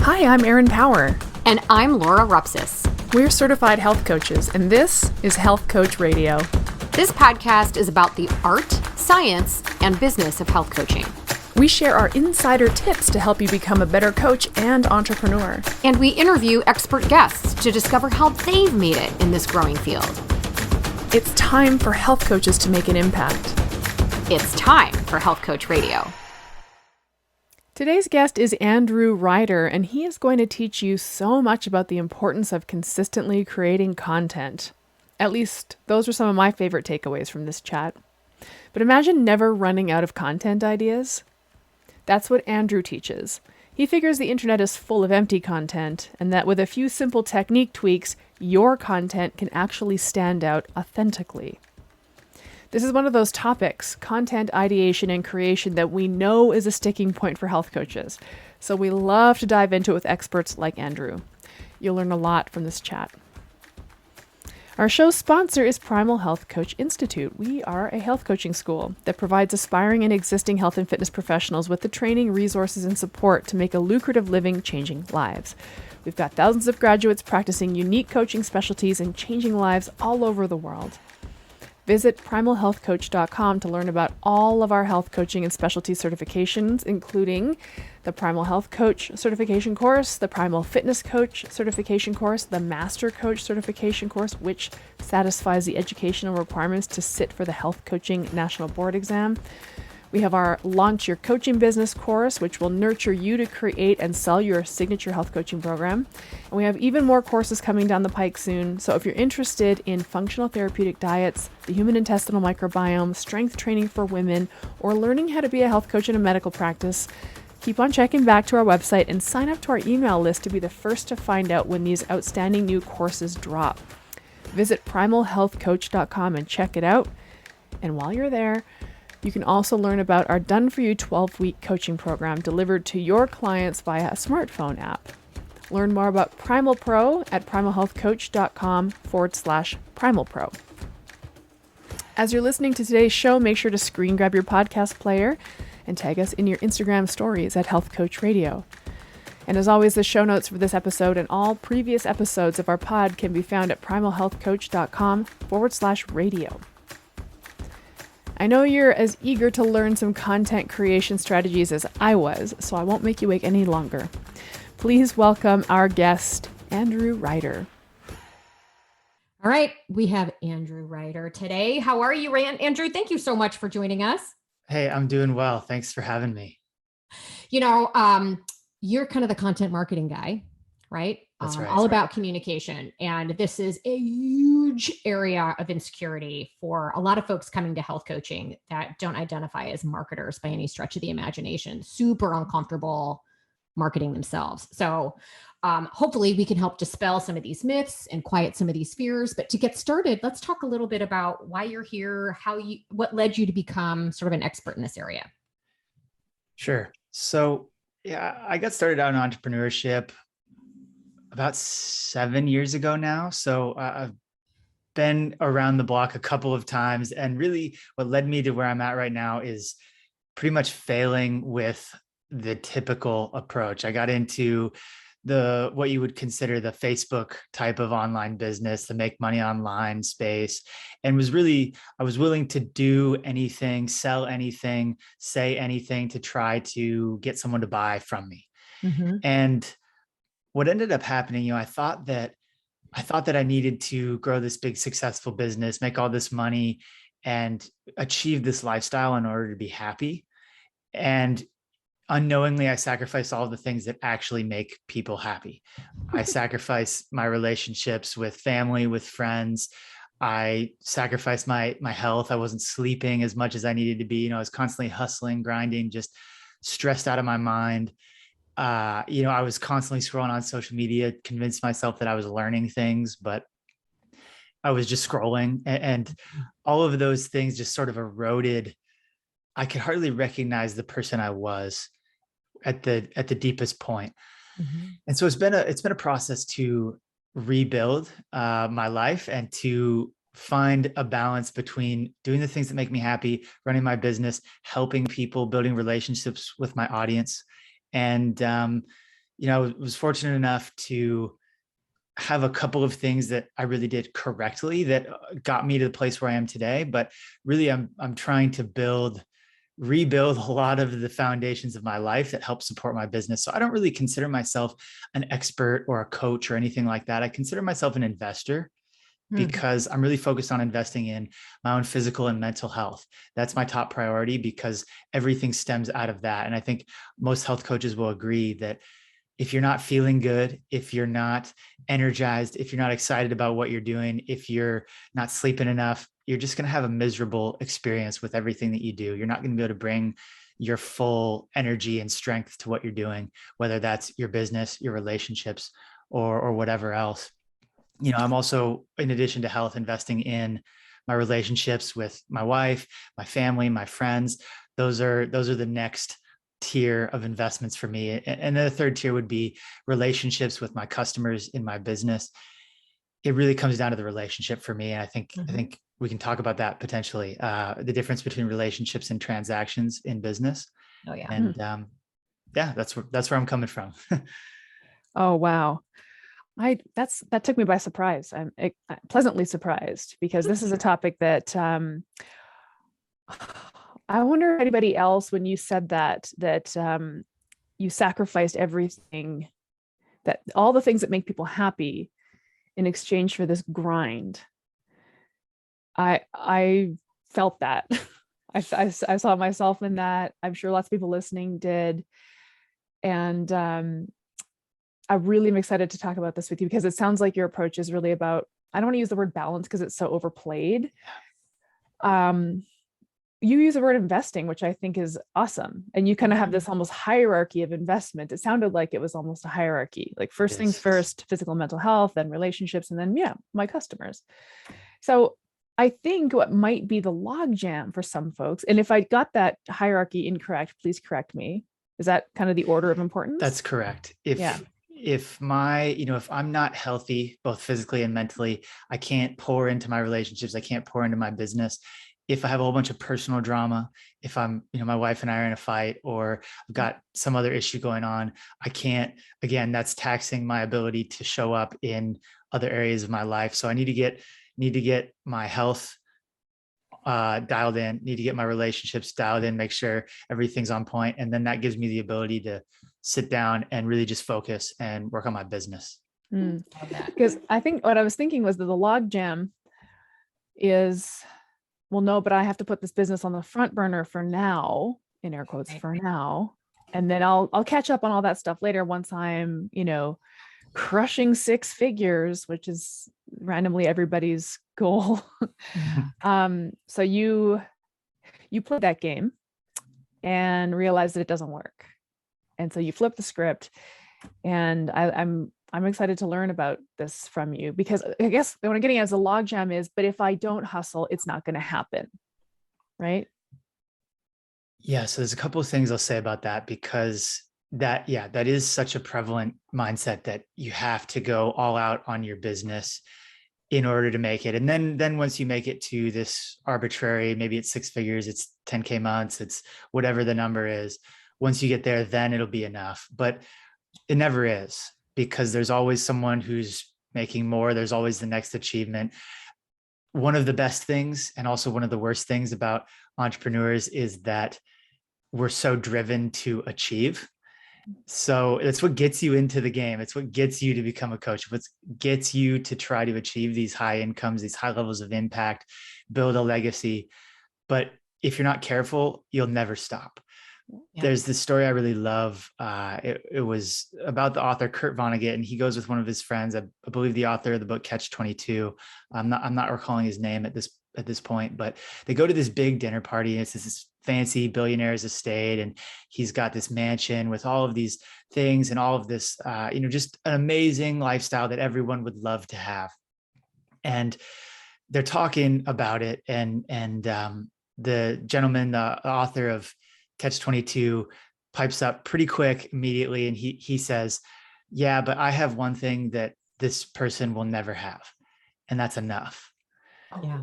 Hi, I'm Erin Power. And I'm Laura Rupsis. We're certified health coaches, and this is Health Coach Radio. This podcast is about the art, science, and business of health coaching. We share our insider tips to help you become a better coach and entrepreneur. And we interview expert guests to discover how they've made it in this growing field. It's time for health coaches to make an impact. It's time for Health Coach Radio. Today's guest is Andrew Ryder, and he is going to teach you so much about the importance of consistently creating content. At least, those are some of my favorite takeaways from this chat. But imagine never running out of content ideas. That's what Andrew teaches. He figures the internet is full of empty content, and that with a few simple technique tweaks, your content can actually stand out authentically. This is one of those topics, content ideation and creation, that we know is a sticking point for health coaches. So we love to dive into it with experts like Andrew. You'll learn a lot from this chat. Our show's sponsor is Primal Health Coach Institute. We are a health coaching school that provides aspiring and existing health and fitness professionals with the training, resources, and support to make a lucrative living changing lives. We've got thousands of graduates practicing unique coaching specialties and changing lives all over the world. Visit primalhealthcoach.com to learn about all of our health coaching and specialty certifications, including the Primal Health Coach certification course, the Primal Fitness Coach certification course, the Master Coach certification course, which satisfies the educational requirements to sit for the Health Coaching National Board exam. We have our Launch Your Coaching Business course, which will nurture you to create and sell your signature health coaching program. And we have even more courses coming down the pike soon. So if you're interested in functional therapeutic diets, the human intestinal microbiome, strength training for women, or learning how to be a health coach in a medical practice, keep on checking back to our website and sign up to our email list to be the first to find out when these outstanding new courses drop. Visit primalhealthcoach.com and check it out. And while you're there, you can also learn about our done-for-you 12-week coaching program delivered to your clients via a smartphone app. Learn more about Primal Pro at primalhealthcoach.com/Primal Pro. As you're listening to today's show, make sure to screen grab your podcast player and tag us in your Instagram stories at Health Coach Radio. And as always, the show notes for this episode and all previous episodes of our pod can be found at primalhealthcoach.com/radio. I know you're as eager to learn some content creation strategies as I was, so I won't make you wait any longer. Please welcome our guest, Andrew Ryder. All right, we have Andrew Ryder today. How are you, Andrew? Thank you so much for joining us. Hey, I'm doing well. Thanks for having me. You know, you're kind of the content marketing guy, right? That's right. All about communication. And this is a huge area of insecurity for a lot of folks coming to health coaching that don't identify as marketers by any stretch of the imagination, super uncomfortable marketing themselves. So hopefully we can help dispel some of these myths and quiet some of these fears. But to get started, let's talk a little bit about why you're here, what led you to become sort of an expert in this area. Sure. So I got started out in entrepreneurship about 7 years ago now. So I've been around the block a couple of times, and really what led me to where I'm at right now is pretty much failing with the typical approach. I got into what you would consider the Facebook type of online business, the make money online space, and I was willing to do anything, sell anything, say anything to try to get someone to buy from me. Mm-hmm. And what ended up happening, I thought that I needed to grow this big successful business, make all this money, and achieve this lifestyle in order to be happy. And unknowingly, I sacrificed all the things that actually make people happy. I sacrificed my relationships with family, with friends. I sacrificed my health. I wasn't sleeping as much as I needed to be. I was constantly hustling, grinding, just stressed out of my mind. I was constantly scrolling on social media, convinced myself that I was learning things, but I was just scrolling, and all of those things just sort of eroded. I could hardly recognize the person I was at the deepest point. Mm-hmm. And so it's been a process to rebuild my life and to find a balance between doing the things that make me happy, running my business, helping people, building relationships with my audience, and I was fortunate enough to have a couple of things that I really did correctly that got me to the place where I am today. But really, I'm trying to rebuild a lot of the foundations of my life that help support my business. So I don't really consider myself an expert or a coach or anything like that. I consider myself an investor because I'm really focused on investing in my own physical and mental health. That's my top priority because everything stems out of that. And I think most health coaches will agree that if you're not feeling good, if you're not energized, if you're not excited about what you're doing, if you're not sleeping enough, you're just going to have a miserable experience with everything that you do. You're not going to be able to bring your full energy and strength to what you're doing, whether that's your business, your relationships, or whatever else. I'm also, in addition to health, investing in my relationships with my wife, my family, my friends. Those are the next tier of investments for me. And then the third tier would be relationships with my customers in my business. It really comes down to the relationship for me. And I think we can talk about that potentially, the difference between relationships and transactions in business. Oh yeah. And yeah, that's where I'm coming from. Oh, wow. That took me by surprise. I'm pleasantly surprised because this is a topic that I wonder if anybody else, when you said that you sacrificed everything, that all the things that make people happy in exchange for this grind. I felt that. I saw myself in that. I'm sure lots of people listening did. And I really am excited to talk about this with you because it sounds like your approach is really about, I don't want to use the word balance because it's so overplayed. You use the word investing, which I think is awesome. And you kind of have this almost hierarchy of investment. It sounded like it was almost a hierarchy, like first things first, physical, mental health, then relationships, and then, my customers. So I think what might be the logjam for some folks, and if I got that hierarchy incorrect, please correct me. Is that kind of the order of importance? That's correct. If I'm not healthy, both physically and mentally, I can't pour into my relationships. I can't pour into my business. If I have a whole bunch of personal drama, if I'm, my wife and I are in a fight, or I've got some other issue going on, I can't, again, that's taxing my ability to show up in other areas of my life. So I need to get my health dialed in, need to get my relationships dialed in, make sure everything's on point. And then that gives me the ability to sit down and really just focus and work on my business. Because I think what I was thinking was that the log jam is, well, no, but I have to put this business on the front burner for now, in air quotes, for now. And then I'll catch up on all that stuff later once I'm, crushing 6 figures, which is randomly everybody's goal. So you play that game and realize that it doesn't work. And so you flip the script, and I'm excited to learn about this from you, because I guess what I'm getting at is a logjam is, but if I don't hustle, it's not going to happen. Right? Yeah. So there's a couple of things I'll say about that, because that is such a prevalent mindset that you have to go all out on your business in order to make it. And then once you make it to this arbitrary, maybe it's 6 figures, it's 10K months, it's whatever the number is. Once you get there, then it'll be enough. But it never is, because there's always someone who's making more. There's always the next achievement. One of the best things, and also one of the worst things about entrepreneurs, is that we're so driven to achieve. So it's what gets you into the game. It's what gets you to become a coach. What gets you to try to achieve these high incomes, these high levels of impact, build a legacy. But if you're not careful, you'll never stop. Yeah. There's this story I really love. It was about the author Kurt Vonnegut, and he goes with one of his friends. I believe the author of the book Catch 22. I'm not recalling his name at this point, but they go to this big dinner party, and it's this fancy billionaire's estate, and he's got this mansion with all of these things and all of this, just an amazing lifestyle that everyone would love to have. And they're talking about it, and the gentleman, the author of Catch 22, pipes up pretty quick immediately, and he says, "Yeah, but I have one thing that this person will never have, and that's enough." Yeah.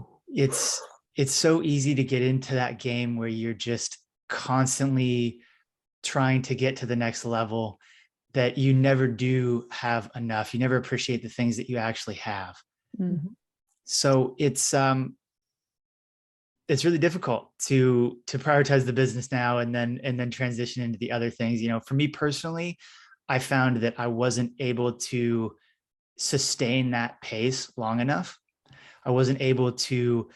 It's so easy to get into that game where you're just constantly trying to get to the next level, that you never do have enough. You never appreciate the things that you actually have. Mm-hmm. So it's really difficult to prioritize the business now and then transition into the other things. For me personally, I found that I wasn't able to sustain that pace long enough. I wasn't able to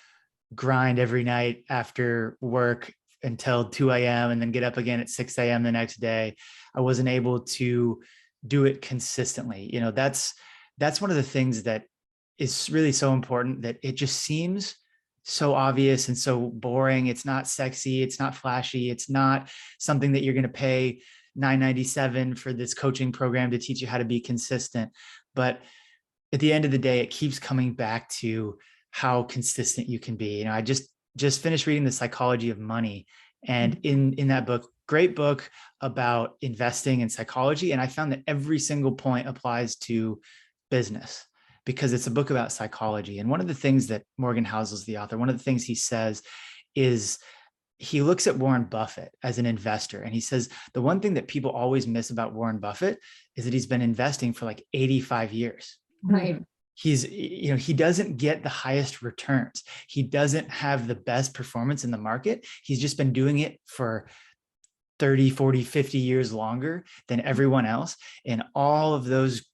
grind every night after work until 2 a.m. and then get up again at 6 a.m. the next day. I wasn't able to do it consistently. That's one of the things that is really so important, that it just seems so obvious and so boring. It's not sexy. It's not flashy. It's not something that you're going to pay $9.97 for this coaching program to teach you how to be consistent. But at the end of the day, it keeps coming back to how consistent you can be. I just finished reading The Psychology of Money. And in that book, great book about investing and psychology. And I found that every single point applies to business, because it's a book about psychology. And one of the things that Morgan Housel's the author, one of the things he says is, he looks at Warren Buffett as an investor. And he says, the one thing that people always miss about Warren Buffett is that he's been investing for like 85 years. Right. He doesn't get the highest returns. He doesn't have the best performance in the market. He's just been doing it for 30, 40, 50 years longer than everyone else. And all of those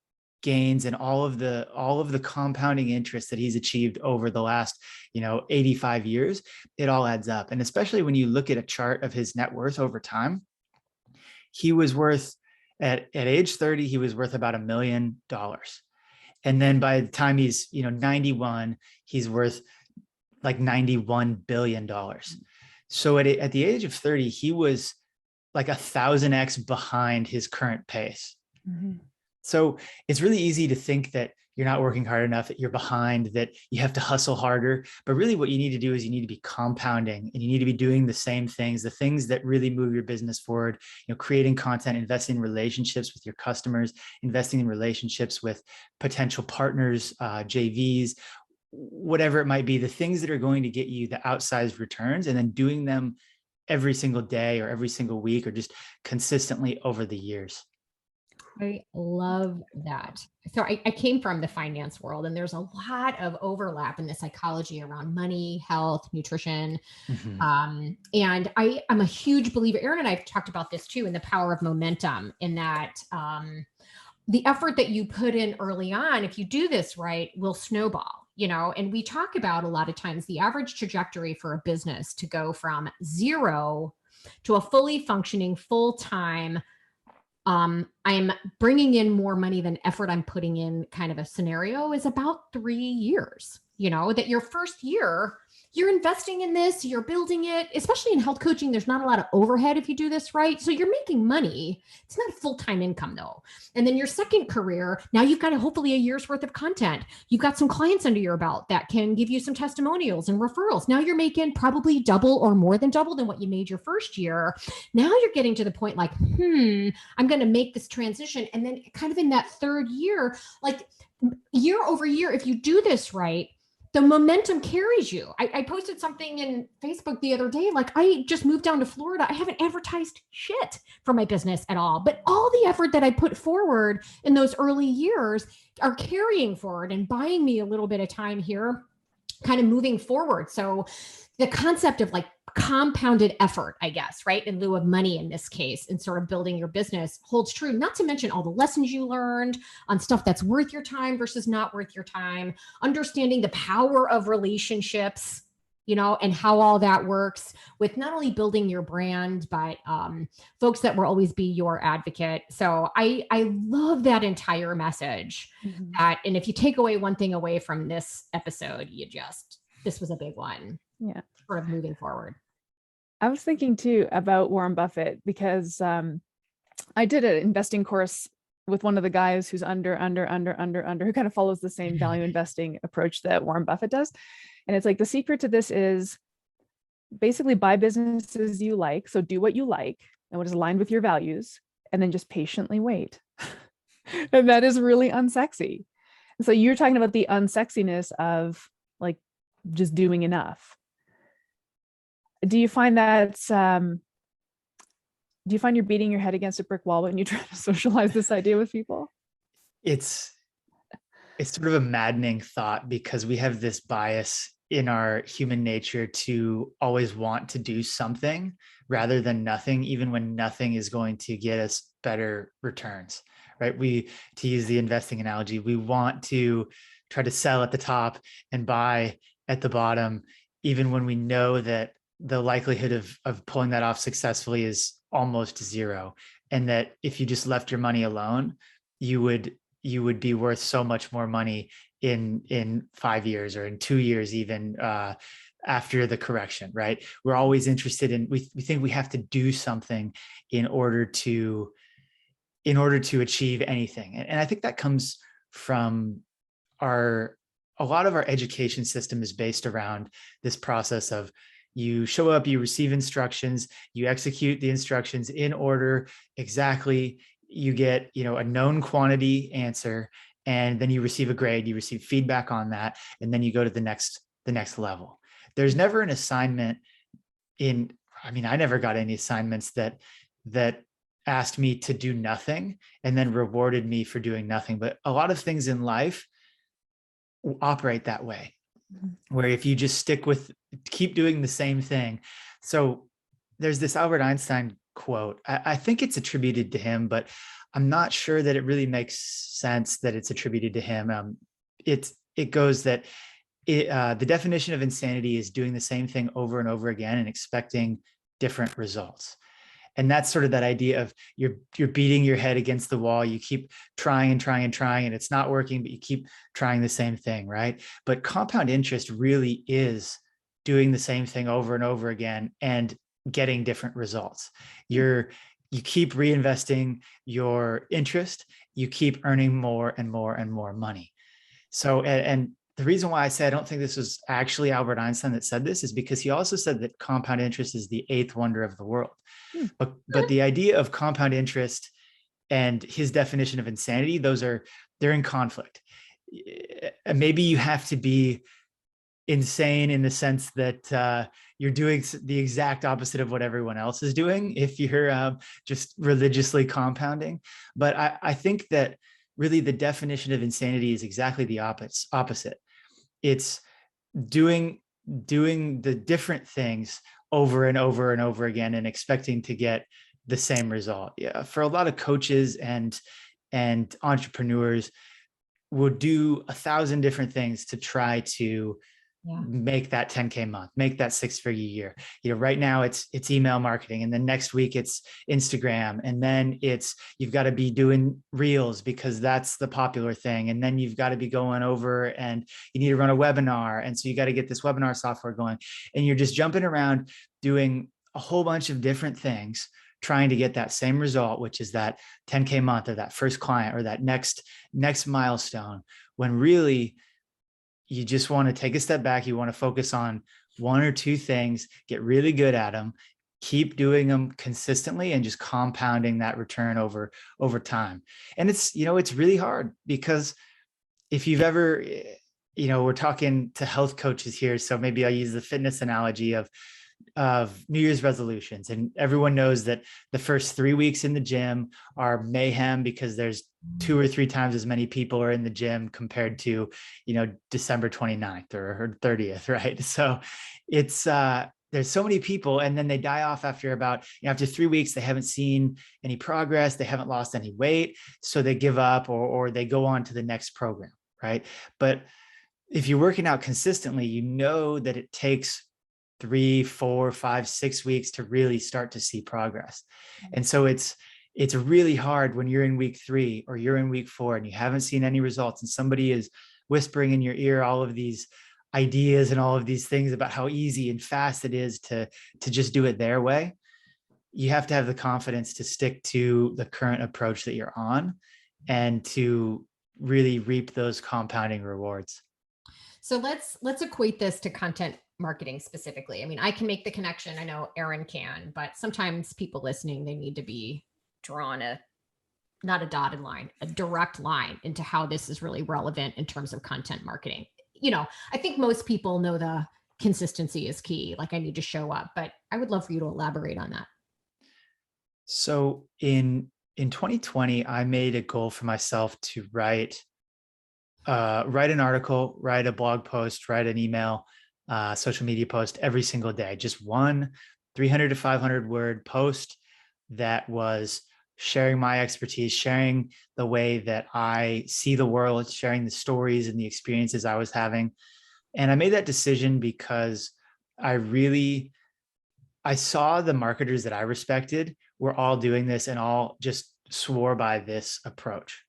gains and all of the compounding interest that he's achieved over the last 85 years, it all adds up. And especially when you look at a chart of his net worth over time, he was worth at age 30, he was worth about $1 million. And then by the time he's 91, he's worth like $91 billion. So at the age of 30, he was like 1,000x behind his current pace. Mm-hmm. So it's really easy to think that you're not working hard enough, that you're behind, that you have to hustle harder. But really what you need to do is you need to be compounding, and you need to be doing the same things, the things that really move your business forward, creating content, investing in relationships with your customers, investing in relationships with potential partners, JVs, whatever it might be, the things that are going to get you the outsized returns, and then doing them every single day or every single week or just consistently over the years. I love that. So I came from the finance world, and there's a lot of overlap in the psychology around money, health, nutrition. Mm-hmm. And I'm a huge believer, Aaron and I've talked about this too, in the power of momentum, in that the effort that you put in early on, if you do this right, will snowball. And we talk about a lot of times the average trajectory for a business to go from zero to a fully functioning full-time, I'm bringing in more money than effort I'm putting in kind of a scenario, is about 3 years. That your first year, you're investing in this, you're building it, especially in health coaching. There's not a lot of overhead if you do this right. So you're making money. It's not a full-time income though. And then your second career, now you've got hopefully a year's worth of content. You've got some clients under your belt that can give you some testimonials and referrals. Now you're making probably double or more than double than what you made your first year. Now you're getting to the point like, I'm going to make this transition. And then kind of in that third year, like year over year, if you do this right, the momentum carries you. I posted something in Facebook the other day, like I just moved down to Florida. I haven't advertised shit for my business at all, but all the effort that I put forward in those early years are carrying forward and buying me a little bit of time here, kind of moving forward. So the concept of like compounded effort, I guess, right, in lieu of money in this case, and sort of building your business holds true, not to mention all the lessons you learned on stuff that's worth your time versus not worth your time, understanding the power of relationships, and how all that works with not only building your brand, but folks that will always be your advocate. So I love that entire message. Mm-hmm. And if you take away one thing away from this episode, this was a big one. Yeah. Sort of moving forward. I was thinking too about Warren Buffett, because I did an investing course with one of the guys who's under, who kind of follows the same value investing approach that Warren Buffett does. And it's like, the secret to this is basically buy businesses you like. So do what you like and what is aligned with your values, and then just patiently wait. And that is really unsexy. So you're talking about the unsexiness of like just doing enough. Do you find that Do you find you're beating your head against a brick wall when you try to socialize this idea with people? It's sort of a maddening thought because we have this bias in our human nature to always want to do something rather than nothing, even when nothing is going to get us better returns, right? To use the investing analogy, we want to try to sell at the top and buy at the bottom, even when we know that the likelihood of pulling that off successfully is almost zero. And that if you just left your money alone, you would be worth so much more money in 5 years or in 2 years, even after the correction, right? We're always interested in, we think we have to do something in order to achieve anything. And I think that comes from a lot of our education system is based around this process of you show up, you receive instructions, you execute the instructions in order exactly, you get, a known quantity answer, and then you receive a grade, you receive feedback on that, and then you go to the next level. There's never an assignment I never got any assignments that asked me to do nothing and then rewarded me for doing nothing. But a lot of things in life operate that way, where if you just keep doing the same thing. So there's this Albert Einstein quote. I think it's attributed to him, but I'm not sure that it really makes sense that it's attributed to him. It goes that the definition of insanity is doing the same thing over and over again and expecting different results. And that's sort of that idea of you're beating your head against the wall. You keep trying and trying and trying, and it's not working, but you keep trying the same thing, right? But compound interest really is doing the same thing over and over again and getting different results. You keep reinvesting your interest, you keep earning more and more and more money. So, and the reason why I say I don't think this was actually Albert Einstein that said this is because he also said that compound interest is the eighth wonder of the world. But the idea of compound interest and his definition of insanity, they're in conflict. Maybe you have to be insane in the sense that you're doing the exact opposite of what everyone else is doing if you're just religiously compounding. But I think that really the definition of insanity is exactly the opposite. It's doing the different things over and over and over again and expecting to get the same result. Yeah, for a lot of coaches and entrepreneurs will do 1,000 different things to try to make that 10K month, make that 6-figure year. Right now it's email marketing, and then next week it's Instagram, and then you've got to be doing reels because that's the popular thing, and then you've got to be going over and you need to run a webinar, and so you got to get this webinar software going, and you're just jumping around doing a whole bunch of different things trying to get that same result, which is that 10K month or that first client or that next milestone, when really you just want to take a step back. You want to focus on one or two things, get really good at them, keep doing them consistently, and just compounding that return over time. And it's really hard because if you've ever, we're talking to health coaches here, so maybe I'll use the fitness analogy of New Year's resolutions. And everyone knows that the first 3 weeks in the gym are mayhem because there's 2 or 3 times as many people are in the gym compared to, December 29th or 30th, right? So it's, there's so many people, and then they die off after after 3 weeks, they haven't seen any progress. They haven't lost any weight. So they give up or they go on to the next program, right? But if you're working out consistently, you know that it takes 3, 4, 5, 6 weeks to really start to see progress. And so it's really hard when you're in week 3 or you're in week 4 and you haven't seen any results, and somebody is whispering in your ear all of these ideas and all of these things about how easy and fast it is to just do it their way. You have to have the confidence to stick to the current approach that you're on and to really reap those compounding rewards. So let's equate this to content marketing specifically. I mean, I can make the connection. I know Aaron can, but sometimes people listening, they need to be drawn not a dotted line, a direct line into how this is really relevant in terms of content marketing. I think most people know the consistency is key. Like, I need to show up, but I would love for you to elaborate on that. So in 2020, I made a goal for myself to write an article, write a blog post, write an email, social media post every single day. Just one 300 to 500 word post that was sharing my expertise, sharing the way that I see the world, sharing the stories and the experiences I was having. And I made that decision because I really I saw the marketers that I respected were all doing this and all just swore by this approach.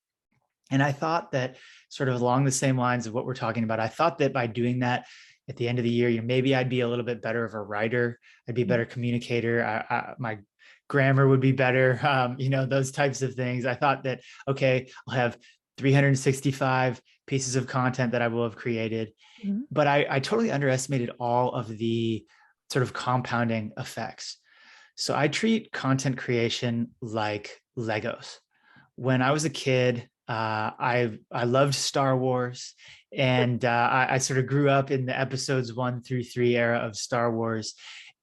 And I thought that, sort of along the same lines of what we're talking about, I thought that by doing that at the end of the year, maybe I'd be a little bit better of a writer. I'd be a better communicator. My grammar would be better. Those types of things. I thought that, okay, I'll have 365 pieces of content that I will have created. Mm-hmm. But I totally underestimated all of the sort of compounding effects. So I treat content creation like Legos. When I was a kid, I loved Star Wars, and I sort of grew up in the episodes 1 through 3 era of Star Wars.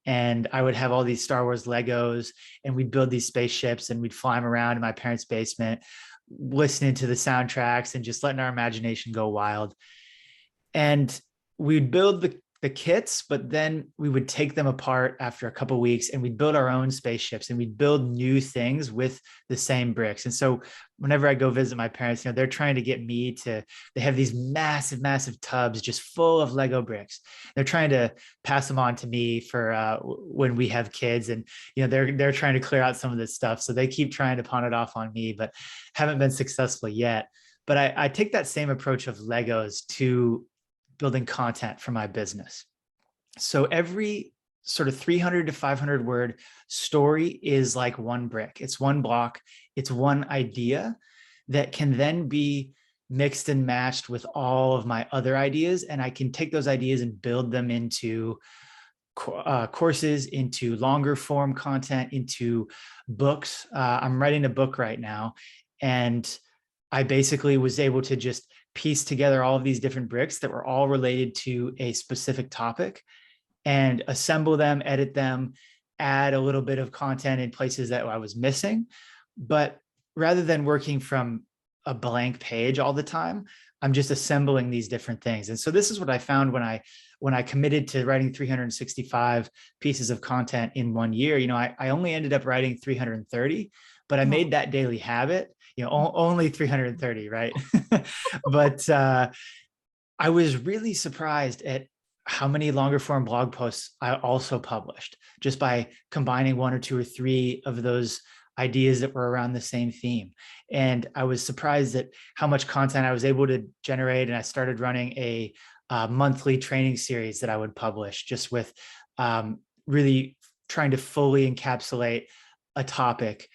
And I would have all these Star Wars Legos, and we'd build these spaceships, and we'd fly them around in my parents' basement, listening to the soundtracks and just letting our imagination go wild. And we'd build the kits, but then we would take them apart after a couple of weeks, and we'd build our own spaceships, and we'd build new things with the same bricks. And so whenever I go visit my parents, they're trying to get me to, they have these massive, massive tubs just full of Lego bricks. They're trying to pass them on to me for when we have kids, and they're trying to clear out some of this stuff. So they keep trying to pawn it off on me, but haven't been successful yet. But I take that same approach of Legos to building content for my business. So every sort of 300 to 500 word story is like one brick. It's one block. It's one idea that can then be mixed and matched with all of my other ideas. And I can take those ideas and build them into courses, into longer form content, into books. I'm writing a book right now, and I basically was able to just piece together all of these different bricks that were all related to a specific topic, and assemble them, edit them, add a little bit of content in places that I was missing. But rather than working from a blank page all the time, I'm just assembling these different things. And so this is what I found when I committed to writing 365 pieces of content in 1 year. I only ended up writing 330, but I made that daily habit. Only 330, right? But I was really surprised at how many longer form blog posts I also published, just by combining 1 or 2 or 3 of those ideas that were around the same theme. And I was surprised at how much content I was able to generate. And I started running a monthly training series that I would publish, just with really trying to fully encapsulate a topic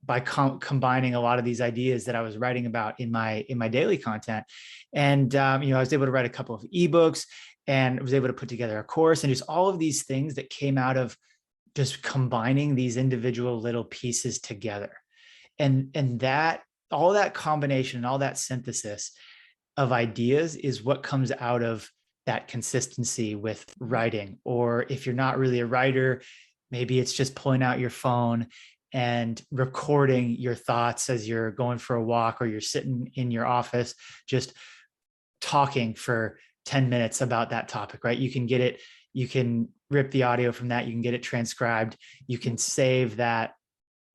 by combining a lot of these ideas that I was writing about in my daily content. And I was able to write a couple of ebooks, and was able to put together a course, and just all of these things that came out of just combining these individual little pieces together. And that, all that combination and all that synthesis of ideas is what comes out of that consistency with writing. Or if you're not really a writer, maybe it's just pulling out your phone and recording your thoughts as you're going for a walk, or you're sitting in your office, just talking for 10 minutes about that topic, right? You can get it, you can rip the audio from that, you can get it transcribed, you can save that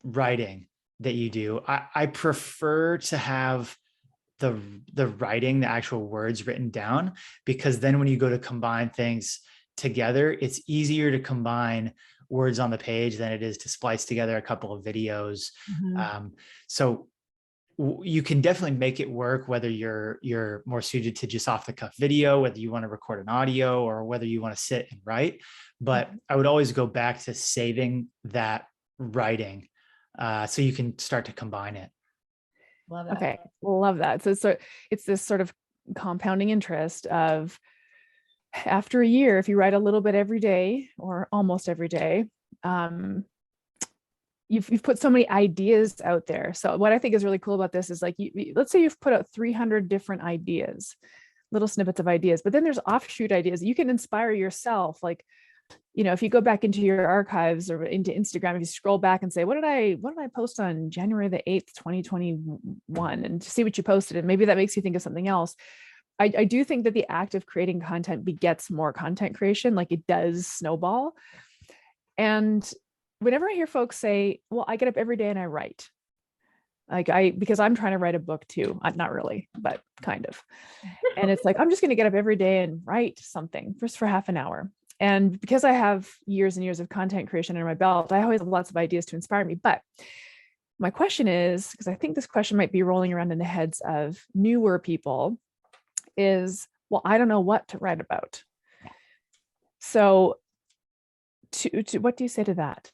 writing that you do. I prefer to have the writing, the actual words written down, because then when you go to combine things together, it's easier to combine words on the page than it is to splice together a couple of videos. So you can definitely make it work, whether you're more suited to just off the cuff video, whether you want to record an audio, or whether you want to sit and write. But I would always go back to saving that writing, so you can start to combine it. Love that. Okay, love that. So it's this sort of compounding interest of, after a year, if you write a little bit every day or almost every day, you've put so many ideas out there. So what I think is really cool about this is, like, let's say you've put out 300 different ideas, little snippets of ideas, but then there's offshoot ideas. You can inspire yourself. Like, if you go back into your archives or into Instagram, if you scroll back and say, what did I post on January the 8th, 2021, and to see what you posted, and maybe that makes you think of something else. I do think that the act of creating content begets more content creation, like it does snowball. And whenever I hear folks say, well, I get up every day and I write, because I'm trying to write a book too. Not really, but kind of. And it's like, I'm just going to get up every day and write something just for half an hour. And because I have years and years of content creation under my belt, I always have lots of ideas to inspire me. But my question is, because I think this question might be rolling around in the heads of newer people, is, well, I don't know what to write about. So to what do you say to that?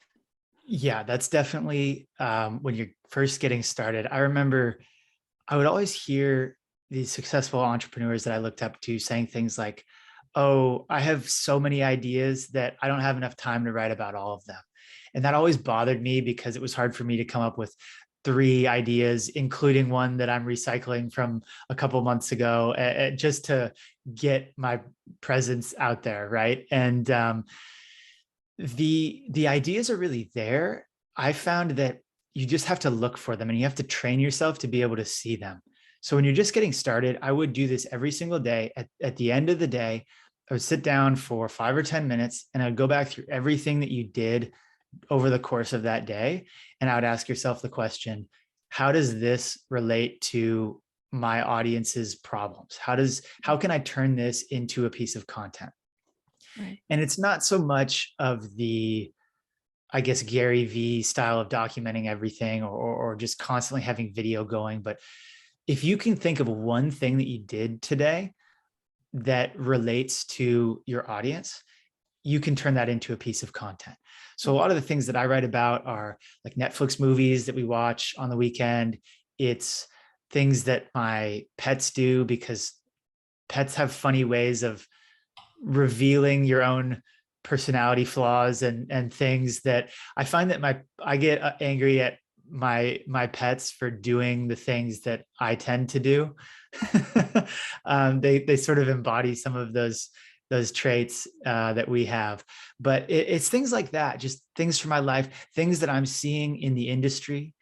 Yeah, that's definitely when you're first getting started. I remember I would always hear these successful entrepreneurs that I looked up to saying things like, oh, I have so many ideas that I don't have enough time to write about all of them. And that always bothered me because it was hard for me to come up with 3 ideas, including one that I'm recycling from a couple months ago, just to get my presence out there, right? And the ideas are really there. I found that you just have to look for them and you have to train yourself to be able to see them. So when you're just getting started, I would do this every single day. At the end of the day, I would sit down for 5 or 10 minutes and I would go back through everything that you did over the course of that day. And I would ask yourself the question, how does this relate to my audience's problems? How can I turn this into a piece of content? Right. And it's not so much of the, I guess, Gary V style of documenting everything or just constantly having video going. But if you can think of one thing that you did today that relates to your audience, you can turn that into a piece of content. So a lot of the things that I write about are like Netflix movies that we watch on the weekend. It's things that my pets do, because pets have funny ways of revealing your own personality flaws and things that I find that I get angry at my pets for doing the things that I tend to do. They sort of embody some of those traits that we have, but it's things like that, just things from my life, things that I'm seeing in the industry.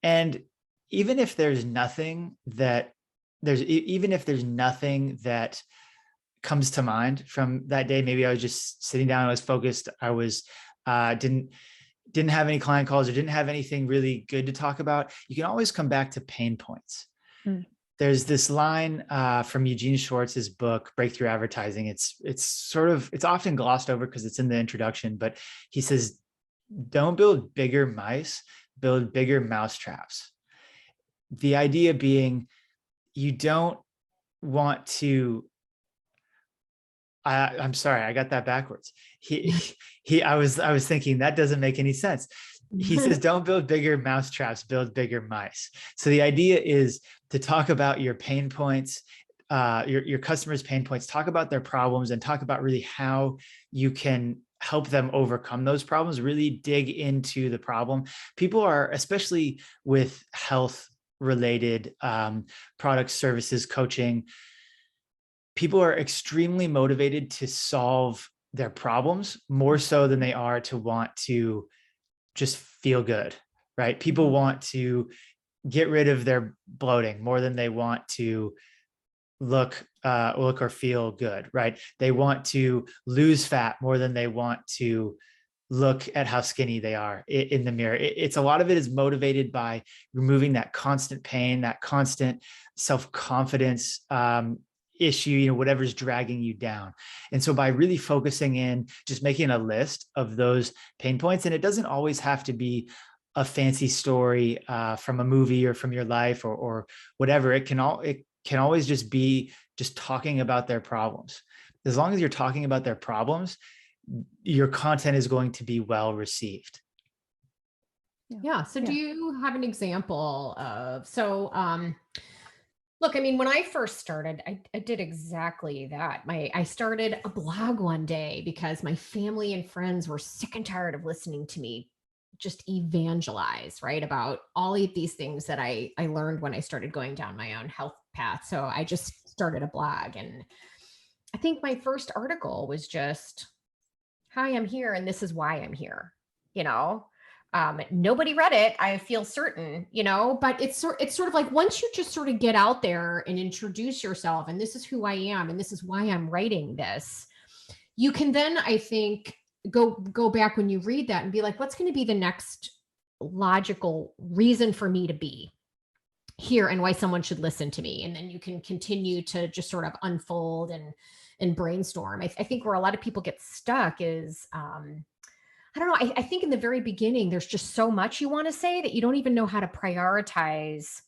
And even if there's nothing that comes to mind from that day, maybe I was just sitting down, I was focused, I was didn't have any client calls or didn't have anything really good to talk about, you can always come back to pain points. There's this line from Eugene Schwartz's book, Breakthrough Advertising. It's often glossed over because it's in the introduction, but he says, don't build bigger mice, build bigger mousetraps. The idea being, you don't want to, I'm sorry, I got that backwards. I was thinking that doesn't make any sense. He says, don't build bigger mousetraps, build bigger mice. So the idea is to talk about your pain points, your customers' pain points, talk about their problems, and talk about really how you can help them overcome those problems, really dig into the problem. People are, especially with health related products, services, coaching, people are extremely motivated to solve their problems more so than they are to want to just feel good, right? People want to get rid of their bloating more than they want to look or feel good, right? They want to lose fat more than they want to look at how skinny they are in the mirror. It's a lot of it is motivated by removing that constant pain, that constant self-confidence issue, whatever's dragging you down. And so by really focusing in, just making a list of those pain points, and it doesn't always have to be a fancy story from a movie or from your life or whatever. It can always just be just talking about their problems. As long as you're talking about their problems, your content is going to be well received. Yeah. So do you have an example of, look, I mean, when I first started, I did exactly that. I started a blog one day because my family and friends were sick and tired of listening to me just evangelize, right, about all of these things that I learned when I started going down my own health path. So I just started a blog, and I think my first article was just Hi, I'm here, and this is why I'm here. You know, nobody read it. I feel certain, but it's sort of like once you just sort of get out there and introduce yourself, and this is who I am, and this is why I'm writing this. You can then, I think, go back when you read that and be like, what's going to be the next logical reason for me to be here and why someone should listen to me, and then you can continue to just sort of unfold and brainstorm. I think where a lot of people get stuck is I don't know. I think in the very beginning, there's just so much you want to say that you don't even know how to prioritize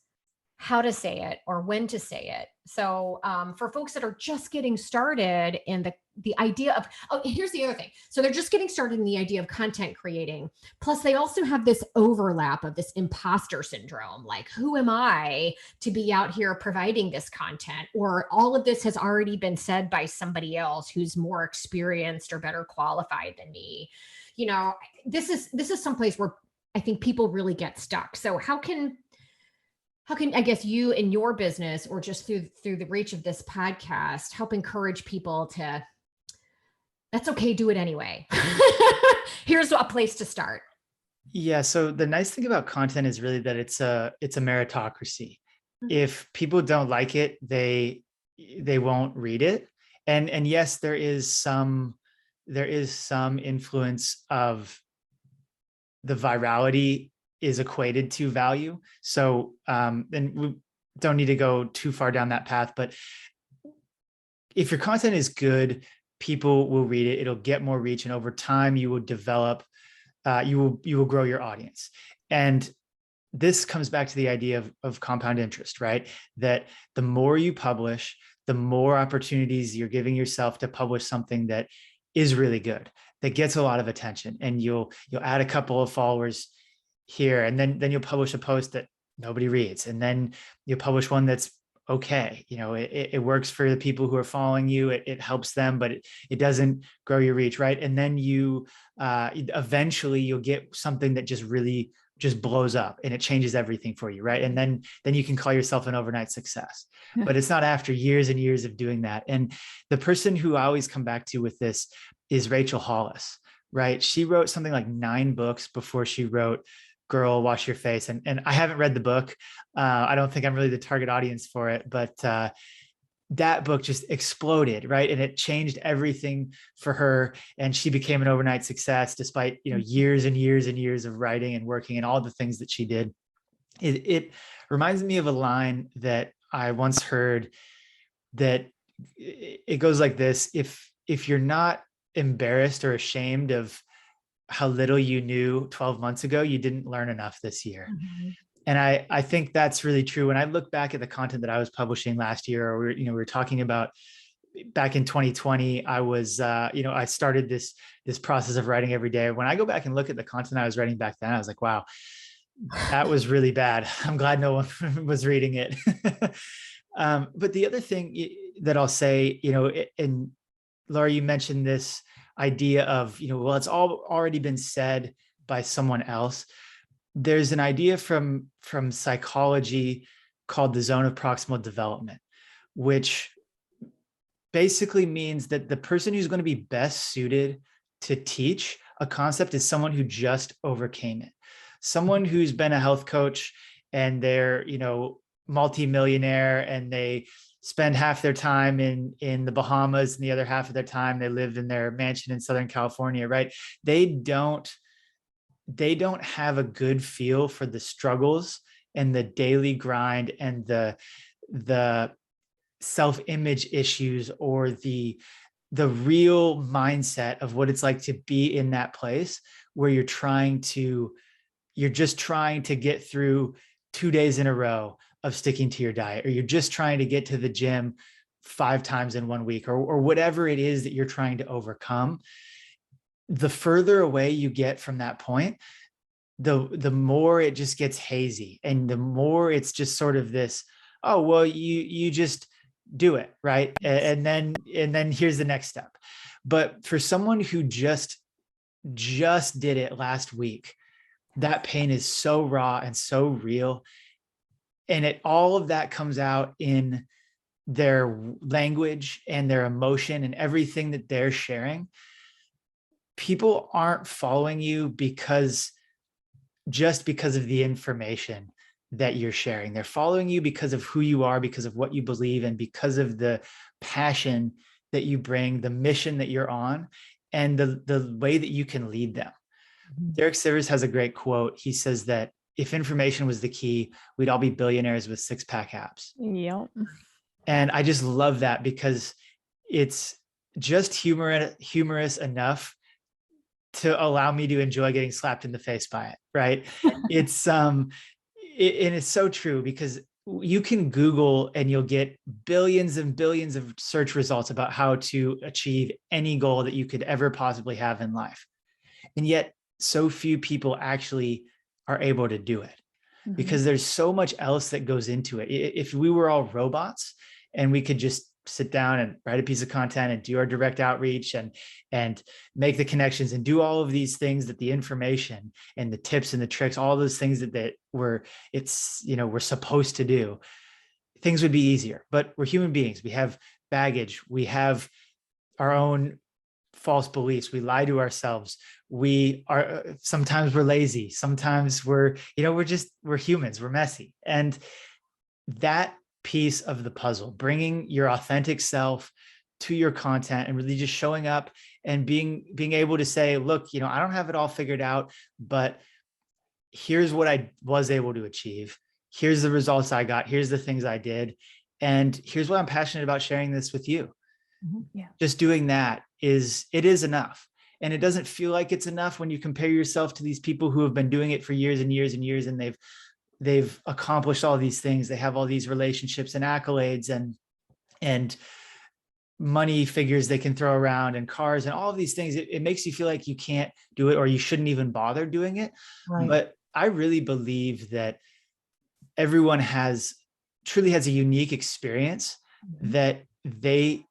how to say it or when to say it. So for folks that are just getting started in the idea of, oh, here's the other thing. So they're just getting started in the idea of content creating. Plus they also have this overlap of this imposter syndrome. Like, who am I to be out here providing this content? Or all of this has already been said by somebody else who's more experienced or better qualified than me. This is someplace where I think people really get stuck. So how can I guess you in your business or just through the reach of this podcast help encourage people to, that's okay, do it anyway. Here's a place to start. Yeah. So the nice thing about content is really that it's a meritocracy. If people don't like it, they won't read it. And yes, there is some influence of the virality is equated to value. So, and we don't need to go too far down that path, but if your content is good, people will read it. It'll get more reach. And over time you will develop, you will grow your audience. And this comes back to the idea of compound interest, right? That the more you publish, the more opportunities you're giving yourself to publish something that is really good, that gets a lot of attention, and you'll add a couple of followers here, and then you'll publish a post that nobody reads, and then you'll publish one that's okay. It works for the people who are following you. It helps them, but it doesn't grow your reach, right? And then you eventually you'll get something that just blows up and it changes everything for you, right? And then you can call yourself an overnight success. Yeah. But it's not after years and years of doing that. And the person who I always come back to with this is Rachel Hollis, right? She wrote something like 9 books before she wrote Girl, Wash Your Face. And I haven't read the book. I don't think I'm really the target audience for it, but that book just exploded, right? And it changed everything for her. And she became an overnight success despite, years and years and years of writing and working and all the things that she did. It reminds me of a line that I once heard that it goes like this: if you're not embarrassed or ashamed of how little you knew 12 months ago, you didn't learn enough this year. Mm-hmm. And I think that's really true. When I look back at the content that I was publishing last year, or we were talking about back in 2020, I was, I started this process of writing every day. When I go back and look at the content I was writing back then, I was like, wow, that was really bad. I'm glad no one was reading it. But the other thing that I'll say, and Laura, you mentioned this idea of, well, it's all already been said by someone else. There's an idea from psychology called the zone of proximal development, which basically means that the person who's going to be best suited to teach a concept is someone who just overcame it. Someone who's been a health coach and they're, multimillionaire, and they spend half their time in the Bahamas and the other half of their time they live in their mansion in Southern California, right? They don't have a good feel for the struggles and the daily grind and the self-image issues, or the real mindset of what it's like to be in that place where you're just trying to get through 2 days in a row of sticking to your diet, or you're just trying to get to the gym 5 times in 1 week, or whatever it is that you're trying to overcome. The further away you get from that point, the more it just gets hazy, and the more it's just sort of this, oh, well, you just do it, right? And then here's the next step. But for someone who just did it last week, that pain is so raw and so real. And all of that comes out in their language and their emotion and everything that they're sharing. people aren't following you just because of the information that you're sharing. They're following you because of who you are, because of what you believe, and because of the passion that you bring, the mission that you're on, and the way that you can lead them. Derek Sivers has a great quote. He says that if information was the key, we'd all be billionaires with six-pack abs. Yep. And I just love that because it's just humorous enough to allow me to enjoy getting slapped in the face by it, right? It's and it's so true, because you can Google and you'll get billions and billions of search results about how to achieve any goal that you could ever possibly have in life. And yet so few people actually are able to do it, because there's so much else that goes into it. If we were all robots and we could just sit down and write a piece of content and do our direct outreach and make the connections and do all of these things, that the information and the tips and the tricks, all those things that we're supposed to do, things would be easier. But we're human beings. We have baggage. We have our own false beliefs. We lie to ourselves. Sometimes we're lazy. Sometimes we're humans. We're messy. And that piece of the puzzle, bringing your authentic self to your content and really just showing up and being able to say, look, I don't have it all figured out, but here's what I was able to achieve. Here's the results I got. Here's the things I did. And here's what I'm passionate about sharing this with you. Yeah. Just doing that is enough. And it doesn't feel like it's enough when you compare yourself to these people who have been doing it for years and years and years, and they've accomplished all these things. They have all these relationships and accolades and money figures they can throw around and cars and all of these things. It makes you feel like you can't do it, or you shouldn't even bother doing it. Right. But I really believe that everyone truly has a unique experience that they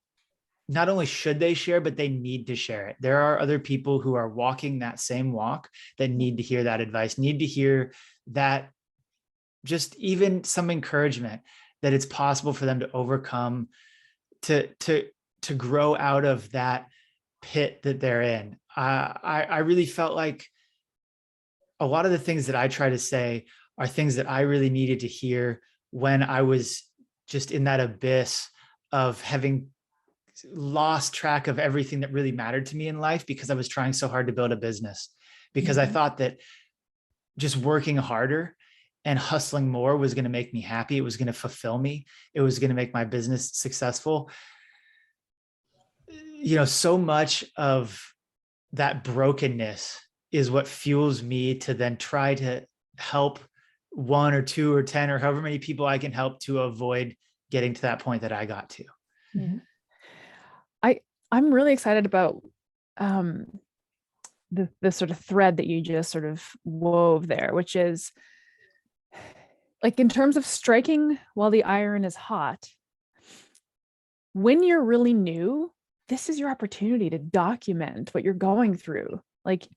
not only should they share, but they need to share it. There are other people who are walking that same walk that need to hear that advice, need to hear that, just even some encouragement that it's possible for them to overcome, to grow out of that pit that they're in. I really felt like a lot of the things that I try to say are things that I really needed to hear when I was just in that abyss of having lost track of everything that really mattered to me in life, because I was trying so hard to build a business, because I thought that just working harder and hustling more was going to make me happy. It was going to fulfill me. It was going to make my business successful. So much of that brokenness is what fuels me to then try to help 1 or 2 or 10 or however many people I can help to avoid getting to that point that I got to. Mm-hmm. I'm really excited about the sort of thread that you just sort of wove there, which is like, in terms of striking while the iron is hot, when you're really new, this is your opportunity to document what you're going through. Like,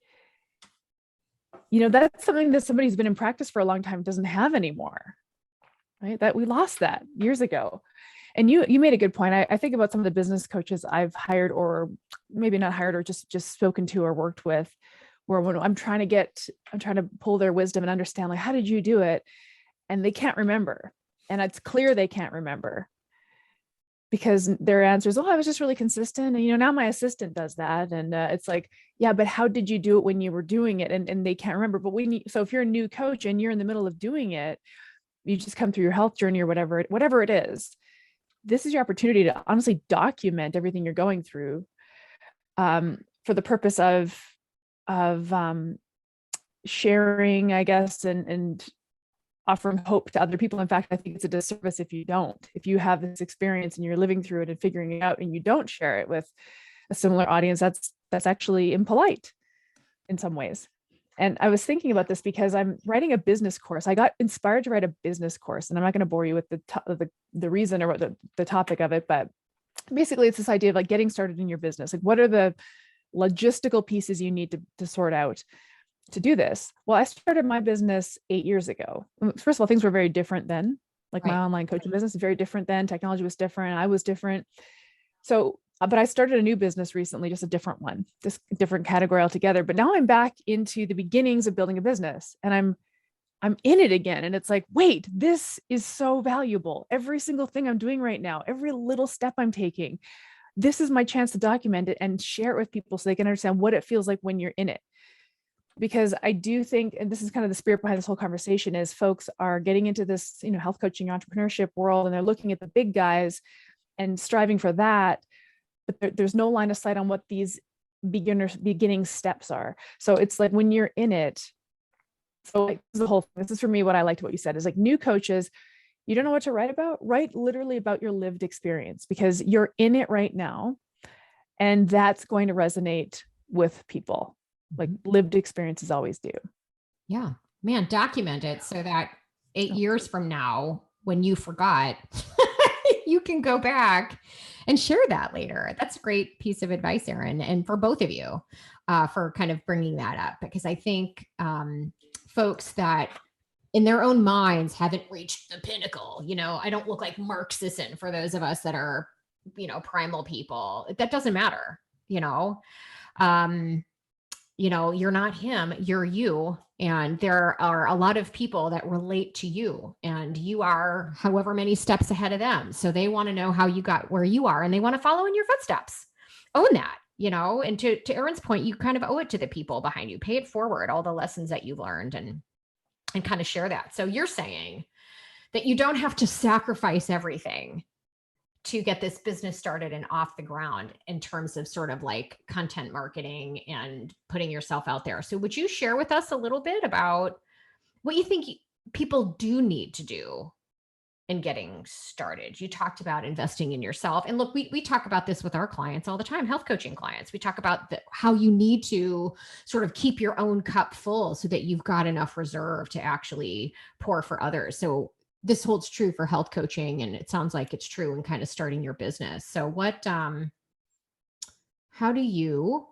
that's something that somebody who's been in practice for a long time doesn't have anymore, right? That we lost that years ago. And you made a good point. I think about some of the business coaches I've hired, or maybe not hired, or just spoken to or worked with, where when I'm trying to pull their wisdom and understand, like, how did you do it? And they can't remember. And it's clear they can't remember, because their answer is, oh, I was just really consistent. And, now my assistant does that. And it's like, yeah, but how did you do it when you were doing it? And they can't remember. But so if you're a new coach and you're in the middle of doing it, you just come through your health journey or whatever it is, this is your opportunity to honestly document everything you're going through, for the purpose of sharing, I guess, and offering hope to other people. In fact, I think it's a disservice if you don't. If you have this experience and you're living through it and figuring it out, and you don't share it with a similar audience, that's actually impolite in some ways. And I was thinking about this because I'm writing a business course. I got inspired to write a business course, and I'm not going to bore you with the reason or what the topic of it, but basically it's this idea of like getting started in your business. Like, what are the logistical pieces you need to sort out to do this? Well, I started my business 8 years ago. First of all, things were very different then. Like, my online coaching business is very different then. Technology was different. I was different. So But I started a new business recently, just a different one, just a different category altogether. But now I'm back into the beginnings of building a business, and I'm in it again. And it's like, wait, this is so valuable. Every single thing I'm doing right now, every little step I'm taking, this is my chance to document it and share it with people so they can understand what it feels like when you're in it. Because I do think, and this is kind of the spirit behind this whole conversation, is folks are getting into this, health coaching entrepreneurship world, and they're looking at the big guys and striving for that, but there's no line of sight on what these beginning steps are. So it's like when you're in it, so like this is for me, what I liked what you said is like, new coaches, you don't know what to write about, write literally about your lived experience, because you're in it right now, and that's going to resonate with people. Like lived experiences always do. Yeah, man, document it so that 8 years from now, when you forgot, you can go back and share that later. That's a great piece of advice, Erin, and for both of you, for kind of bringing that up, because I think folks that in their own minds haven't reached the pinnacle, I don't look like Mark Sisson for those of us that are, primal people. That doesn't matter, you're not him, you're you. And there are a lot of people that relate to you, and you are however many steps ahead of them. So they want to know how you got where you are, and they want to follow in your footsteps. Own that, and to Erin's point, you kind of owe it to the people behind you. Pay it forward, all the lessons that you've learned, and kind of share that. So you're saying that you don't have to sacrifice everything to get this business started and off the ground in terms of sort of like content marketing and putting yourself out there. So would you share with us a little bit about what you think people do need to do in getting started? You talked about investing in yourself. And look, we talk about this with our clients all the time, health coaching clients. We talk about how you need to sort of keep your own cup full so that you've got enough reserve to actually pour for others. So this holds true for health coaching, and it sounds like it's true in kind of starting your business. So how do you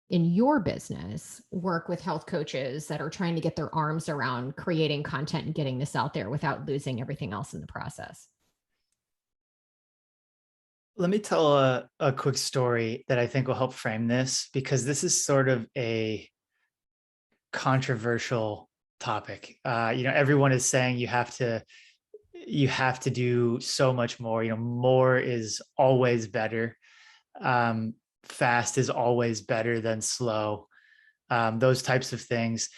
in your business work with health coaches that are trying to get their arms around creating content and getting this out there without losing everything else in the process? Let me tell a quick story that I think will help frame this, because this is sort of a controversial topic. Everyone is saying you have to do so much more. More is always better. Fast is always better than slow. Those types of things.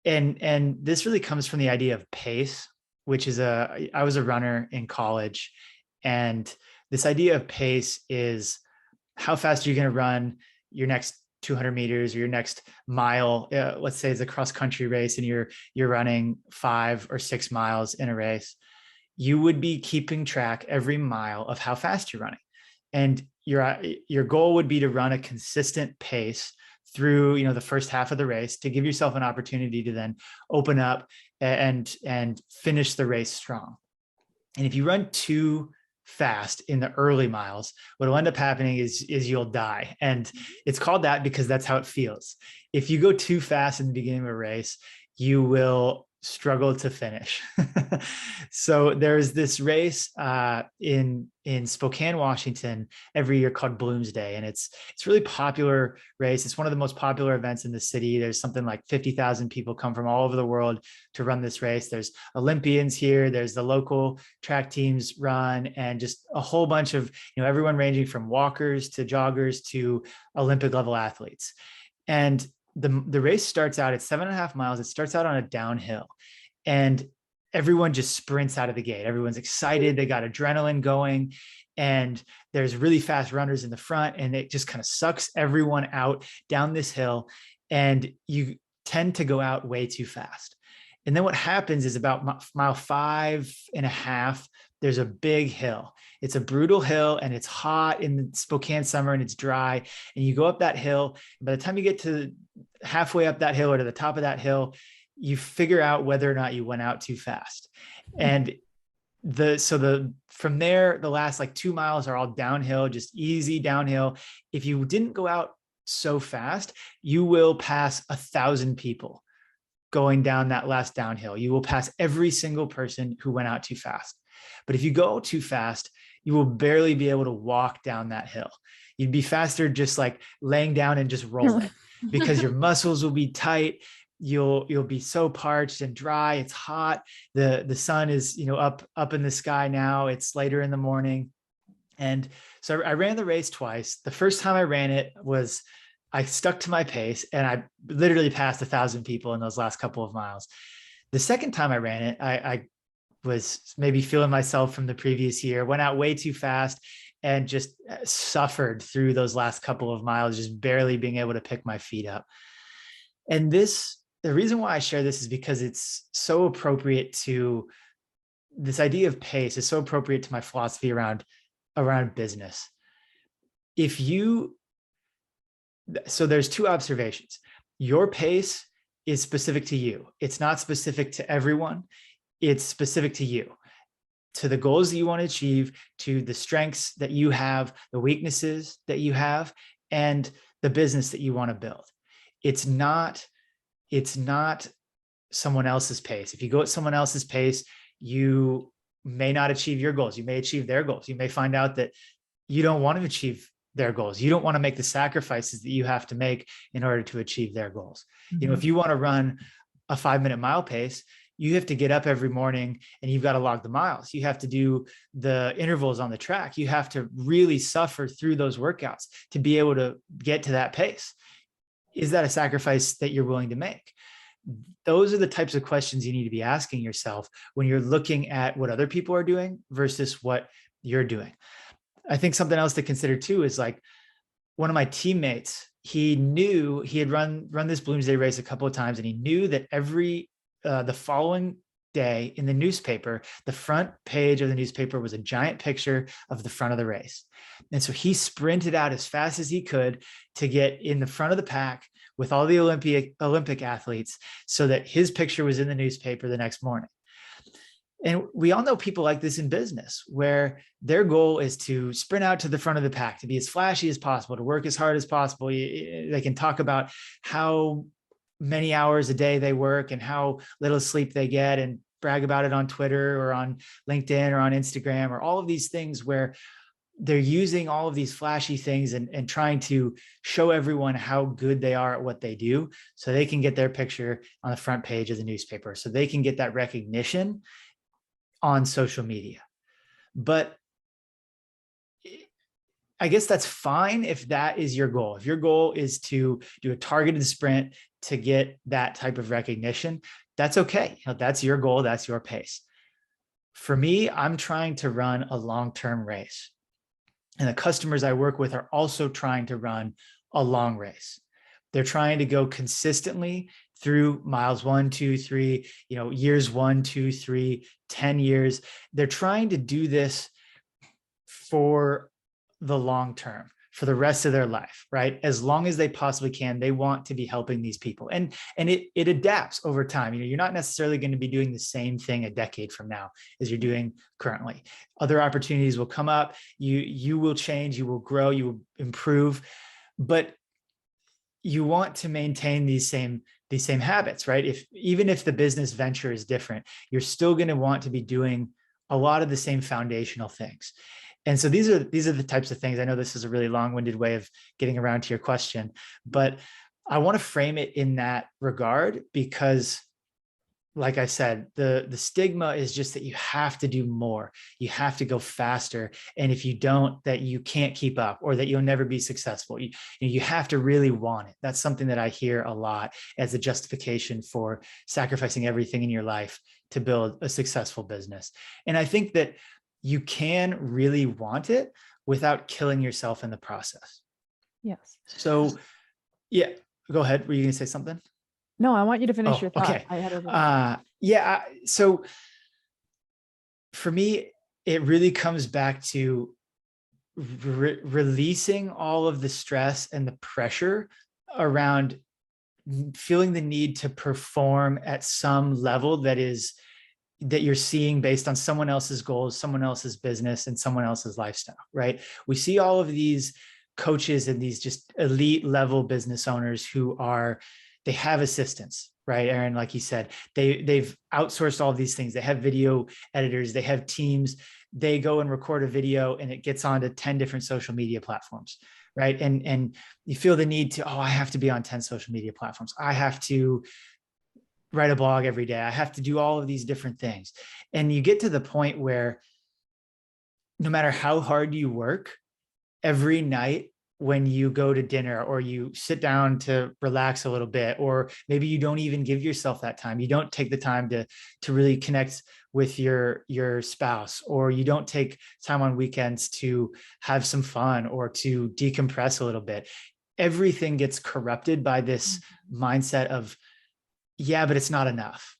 And this really comes from the idea of pace, which is I was a runner in college, and this idea of pace is how fast are you going to run your next 200 meters or your next mile. Let's say it's a cross country race and you're running 5 or 6 miles in a race. You would be keeping track every mile of how fast you're running. And your goal would be to run a consistent pace through, the first half of the race, to give yourself an opportunity to then open up and finish the race strong. And if you run too fast in the early miles, what will end up happening is you'll die. And it's called that because that's how it feels. If you go too fast in the beginning of a race, you will struggle to finish. So there's this race in Spokane, Washington every year called Bloomsday. And it's a really popular race. It's one of the most popular events in the city. There's something like 50,000 people come from all over the world to run this race. There's Olympians here. There's the local track teams run, and just a whole bunch of, everyone ranging from walkers to joggers to Olympic level athletes. And the race starts out at 7.5 miles. It starts out on a downhill, and everyone just sprints out of the gate. Everyone's excited. They got adrenaline going, and there's really fast runners in the front, and it just kind of sucks everyone out down this hill, and you tend to go out way too fast. And then what happens is about mile 5.5, there's a big hill. It's a brutal hill, and it's hot in the Spokane summer, and it's dry. And you go up that hill. And by the time you get to halfway up that hill or to the top of that hill, you figure out whether or not you went out too fast. And from there, the last like 2 miles are all downhill, just easy downhill. If you didn't go out so fast, you will pass 1,000 people going down that last downhill. You will pass every single person who went out too fast. But if you go too fast, you will barely be able to walk down that hill. You'd be faster just like laying down and just rolling because your muscles will be tight. You'll be so parched and dry. It's hot. The sun is, up in the sky now. It's later in the morning. And so I ran the race twice. The first time I ran it was I stuck to my pace and I literally passed 1,000 people in those last couple of miles. The second time I ran it, I was maybe feeling myself from the previous year, went out way too fast and just suffered through those last couple of miles, just barely being able to pick my feet up. And the reason why I share this is because it's so appropriate to this idea of pace is so appropriate to my philosophy around business. So there's two observations. Your pace is specific to you. It's not specific to everyone. It's specific to you, to the goals that you want to achieve, to the strengths that you have, the weaknesses that you have, and the business that you want to build. It's not someone else's pace. If you go at someone else's pace, you may not achieve your goals. You may achieve their goals. You may find out that you don't want to achieve their goals. You don't want to make the sacrifices that you have to make in order to achieve their goals. Mm-hmm. If you want to run a 5-minute mile pace, you have to get up every morning and you've got to log the miles. You have to do the intervals on the track. You have to really suffer through those workouts to be able to get to that pace. Is that a sacrifice that you're willing to make? Those are the types of questions you need to be asking yourself when you're looking at what other people are doing versus what you're doing. I think something else to consider too is like one of my teammates, he knew he had run this Bloomsday race a couple of times, and he knew that the following day in the newspaper, the front page of the newspaper was a giant picture of the front of the race. And so he sprinted out as fast as he could to get in the front of the pack with all the Olympic athletes so that his picture was in the newspaper the next morning. And we all know people like this in business, where their goal is to sprint out to the front of the pack, to be as flashy as possible, to work as hard as possible. They can talk about how many hours a day they work and how little sleep they get and brag about it on Twitter or on LinkedIn or on Instagram or all of these things where they're using all of these flashy things and trying to show everyone how good they are at what they do so they can get their picture on the front page of the newspaper, so they can get that recognition on social media. But I guess that's fine if that is your goal. If your goal is to do a targeted sprint to get that type of recognition, that's okay. That's your goal. That's your pace. For me, I'm trying to run a long-term race. And the customers I work with are also trying to run a long race. They're trying to go consistently through miles 1, 2, 3, years 1, 2, 3, 10 years. They're trying to do this for the long term, for the rest of their life, right? As long as they possibly can, they want to be helping these people. And it adapts over time. You're not necessarily going to be doing the same thing a decade from now as you're doing currently. Other opportunities will come up. You will change, you will grow, you will improve, but you want to maintain these same habits, right? Even if the business venture is different, you're still going to want to be doing a lot of the same foundational things. And so these are the types of things. I know this is a really long-winded way of getting around to your question, but I want to frame it in that regard because, like I said, the stigma is just that you have to do more. You have to go faster. And if you don't, that you can't keep up or that you'll never be successful. You have to really want it. That's something that I hear a lot as a justification for sacrificing everything in your life to build a successful business. And I think that you can really want it without killing yourself in the process. Yes. So yeah, go ahead. Were you going to say something? No, I want you to finish your thought. Okay. I had So for me, it really comes back to releasing all of the stress and the pressure around feeling the need to perform at some level that you're seeing based on someone else's goals, someone else's business, and someone else's lifestyle, right? We see all of these coaches and these just elite level business owners who they have assistants, right, Aaron? Like you said, they've outsourced all these things. They have video editors, they have teams, they go and record a video and it gets onto 10 different social media platforms, right? And you feel the need to, oh, I have to be on 10 social media platforms. I have to write a blog every day. I have to do all of these different things. And you get to the point where no matter how hard you work, every night when you go to dinner or you sit down to relax a little bit, or maybe you don't even give yourself that time, you don't take the time to really connect with your spouse, or you don't take time on weekends to have some fun or to decompress a little bit, everything gets corrupted by this mindset of, yeah, but it's not enough.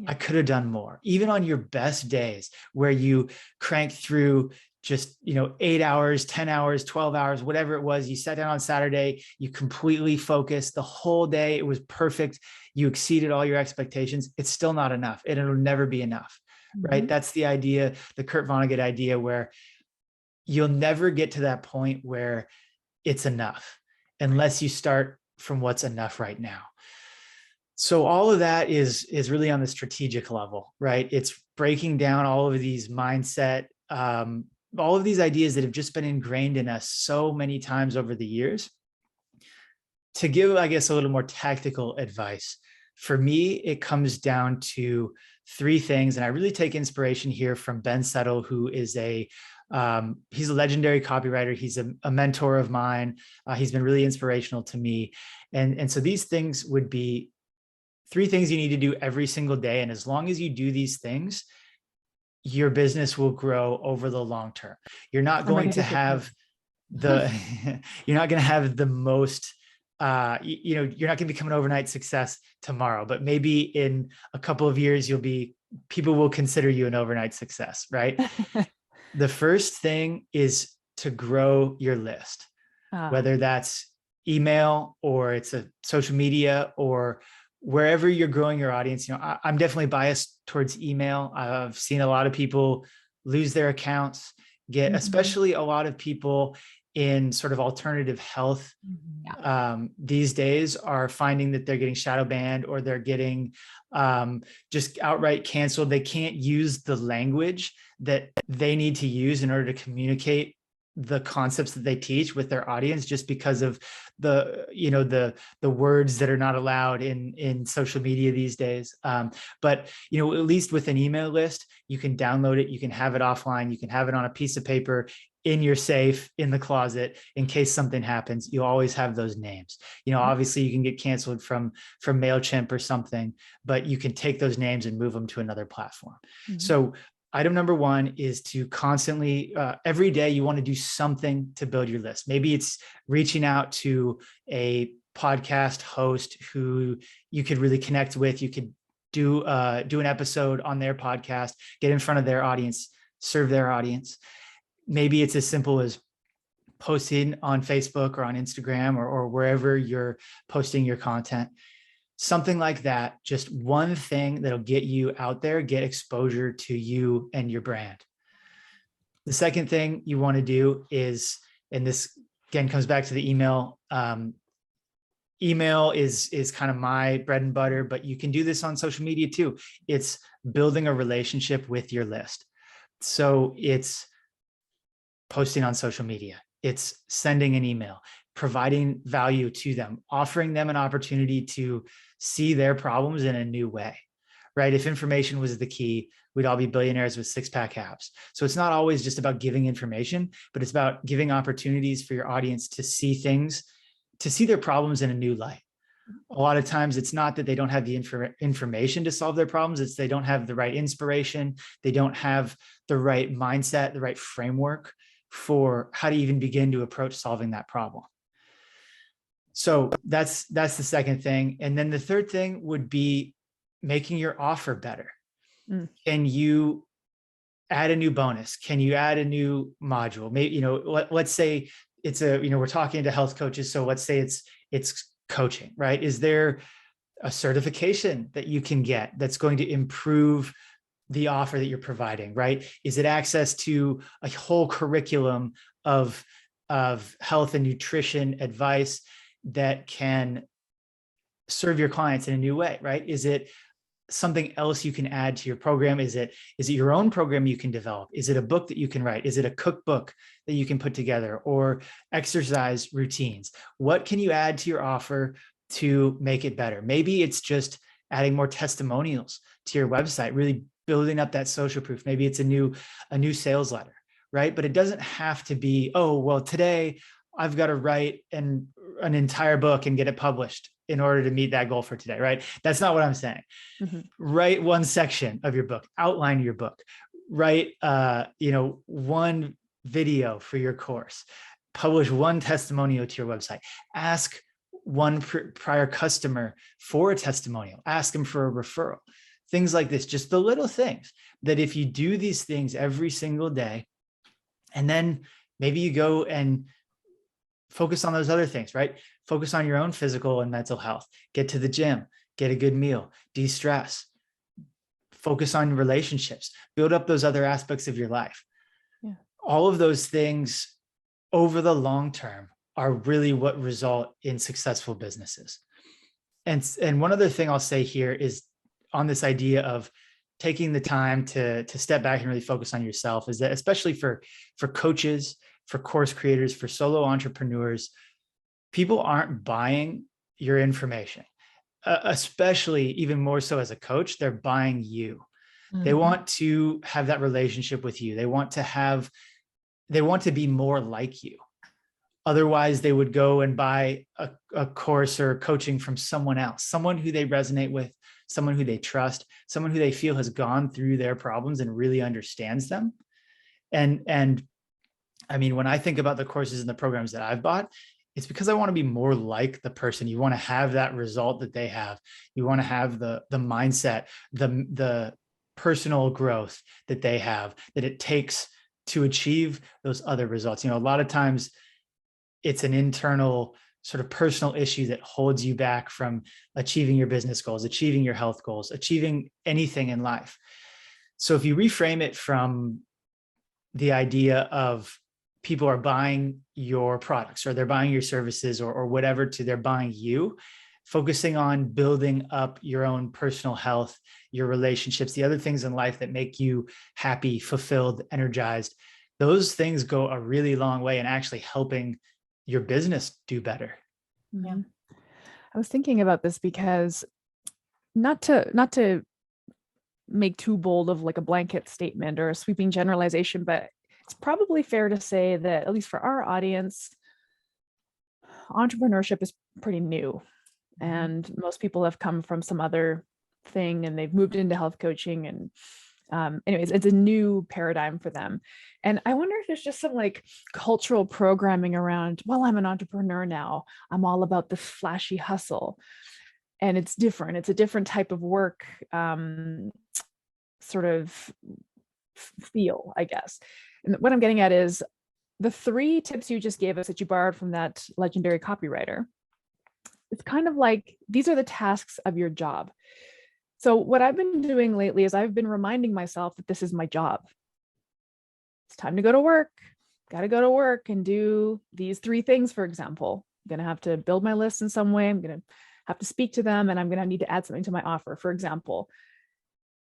I could have done more. Even on your best days where you crank through just, 8 hours, 10 hours, 12 hours, whatever it was, you sat down on Saturday, you completely focused the whole day. It was perfect. You exceeded all your expectations. It's still not enough. And it'll never be enough, right? That's the idea, the Kurt Vonnegut idea, where you'll never get to that point where it's enough unless you start from what's enough right now. So all of that is really on the strategic level, right? It's breaking down all of these mindset, all of these ideas that have just been ingrained in us so many times over the years. To give, I guess, a little more tactical advice, for me, it comes down to three things. And I really take inspiration here from Ben Settle, who is he's a legendary copywriter. He's a mentor of mine. He's been really inspirational to me. And so these things would be three things you need to do every single day. And as long as you do these things, your business will grow over the long term. You're not going to have you're not going to have the most, you're not going to become an overnight success tomorrow, but maybe in a couple of years, people will consider you an overnight success, right? The first thing is to grow your list, whether that's email or it's a social media or wherever you're growing your audience. I'm definitely biased towards email. I've seen a lot of people lose their accounts, especially a lot of people in sort of alternative health these days are finding that they're getting shadow banned or they're getting just outright canceled. They can't use the language that they need to use in order to communicate the concepts that they teach with their audience, just because of the words that are not allowed in social media these days. But at least with an email list, you can download it, you can have it offline, you can have it on a piece of paper in your safe in the closet in case something happens. You always have those names. Obviously you can get canceled from MailChimp or something, but you can take those names and move them to another platform. So item number one is to constantly, every day you want to do something to build your list. Maybe it's reaching out to a podcast host who you could really connect with. You could do an episode on their podcast, get in front of their audience, serve their audience. Maybe it's as simple as posting on Facebook or on Instagram or wherever you're posting your content. Something like that, just one thing that'll get you out there, get exposure to you and your brand. The second thing you want to do is, and this again comes back to the email. Email is kind of my bread and butter, but you can do this on social media too. It's building a relationship with your list. So it's posting on social media. It's sending an email, providing value to them, offering them an opportunity to see their problems in a new way, right? If information was the key, we'd all be billionaires with six-pack abs. So it's not always just about giving information, but it's about giving opportunities for your audience to see things, to see their problems in a new light. A lot of times it's not that they don't have the information to solve their problems. It's they don't have the right inspiration. They don't have the right mindset, the right framework for how to even begin to approach solving that problem. So that's the second thing. And then the third thing would be making your offer better. Can you add a new bonus? Can you add a new module? Maybe, let's say it's we're talking to health coaches. So let's say it's coaching, right? Is there a certification that you can get that's going to improve the offer that you're providing, right? Is it access to a whole curriculum of health and nutrition advice that can serve your clients in a new way, right? Is it something else you can add to your program? Is it your own program you can develop? Is it a book that you can write? Is it a cookbook that you can put together, or exercise routines? What can you add to your offer to make it better? Maybe it's just adding more testimonials to your website, really building up that social proof. Maybe it's a new sales letter, right? But it doesn't have to be, oh, well, today I've got to write an entire book and get it published in order to meet that goal for today, right? That's not what I'm saying. Mm-hmm. Write one section of your book, outline your book, write, one video for your course, publish one testimonial to your website, ask one prior customer for a testimonial, ask them for a referral, things like this, just the little things that if you do these things every single day, and then maybe you go and focus on those other things, right? Focus on your own physical and mental health, get to the gym, get a good meal, de-stress, focus on relationships, build up those other aspects of your life. Yeah. All of those things over the long term are really what result in successful businesses. And one other thing I'll say here is on this idea of taking the time to step back and really focus on yourself, is that especially for coaches, for course creators, for solo entrepreneurs, people aren't buying your information, especially even more so as a coach, they're buying you. Mm-hmm. They want to have that relationship with you. They want to be more like you. Otherwise, they would go and buy a course or coaching from someone else, someone who they resonate with, someone who they trust, someone who they feel has gone through their problems and really understands them. And I mean, when I think about the courses and the programs that I've bought, it's because I want to be more like the person. You want to have that result that they have. You want to have the mindset, the personal growth that they have, that it takes to achieve those other results. A lot of times it's an internal sort of personal issue that holds you back from achieving your business goals, achieving your health goals, achieving anything in life. So if you reframe it from the idea of people are buying your products or they're buying your services or whatever, to they're buying you, focusing on building up your own personal health, your relationships, the other things in life that make you happy, fulfilled, energized, those things go a really long way in actually helping your business do better. Yeah. I was thinking about this because not to make too bold of like a blanket statement or a sweeping generalization, but it's probably fair to say that, at least for our audience, entrepreneurship is pretty new. And most people have come from some other thing and they've moved into health coaching. And anyways, it's a new paradigm for them. And I wonder if there's just some like cultural programming around, well, I'm an entrepreneur now, I'm all about the flashy hustle. And it's different. It's a different type of work, sort of feel, I guess. And what I'm getting at is the 3 tips you just gave us that you borrowed from that legendary copywriter. It's kind of like, these are the tasks of your job. So what I've been doing lately is I've been reminding myself that this is my job. It's time to go to work. Got to go to work and do these 3 things, for example. I'm going to have to build my list in some way. I'm going to have to speak to them, and I'm going to need to add something to my offer, for example.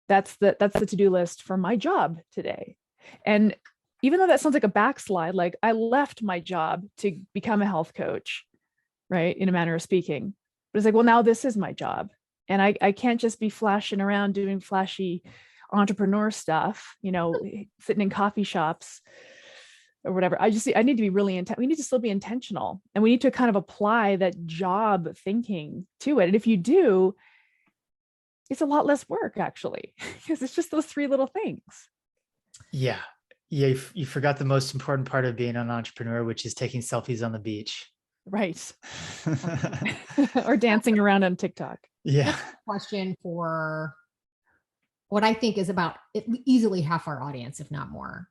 That's the to-do list for my job today. And even though that sounds like a backslide, like I left my job to become a health coach, right, in a manner of speaking. But it's like, well, now this is my job. And I can't just be flashing around doing flashy entrepreneur stuff, sitting in coffee shops or whatever. I need to be really we need to still be intentional, and we need to kind of apply that job thinking to it. And if you do, it's a lot less work actually, because it's just those 3 little things. Yeah. You forgot the most important part of being an entrepreneur, which is taking selfies on the beach. Right. Or dancing around on TikTok. Yeah. Question for what I think is about easily half our audience, if not more.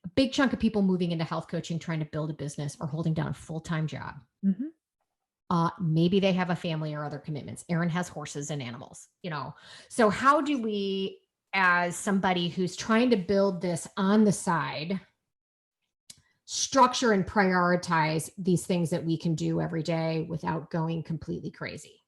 A big chunk of people moving into health coaching, trying to build a business, or holding down a full-time job. Mm-hmm. Maybe they have a family or other commitments. Erin has horses and animals, So how do we, as somebody who's trying to build this on the side, structure and prioritize these things that we can do every day without going completely crazy?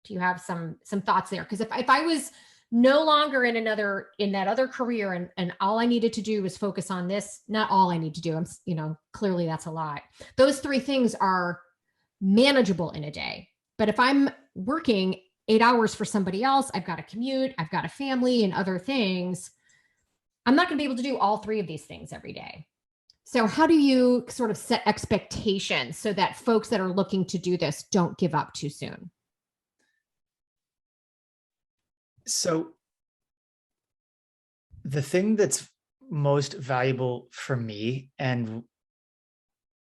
Do you have some thoughts there? Because if I was no longer in that other career and all I needed to do was focus on this, not all I need to do, clearly that's a lot. Those three things are manageable in a day. But if I'm working 8 hours for somebody else, I've got a commute, I've got a family and other things, I'm not going to be able to do all three of these things every day. So how do you sort of set expectations so that folks that are looking to do this don't give up too soon? So the thing that's most valuable for me, and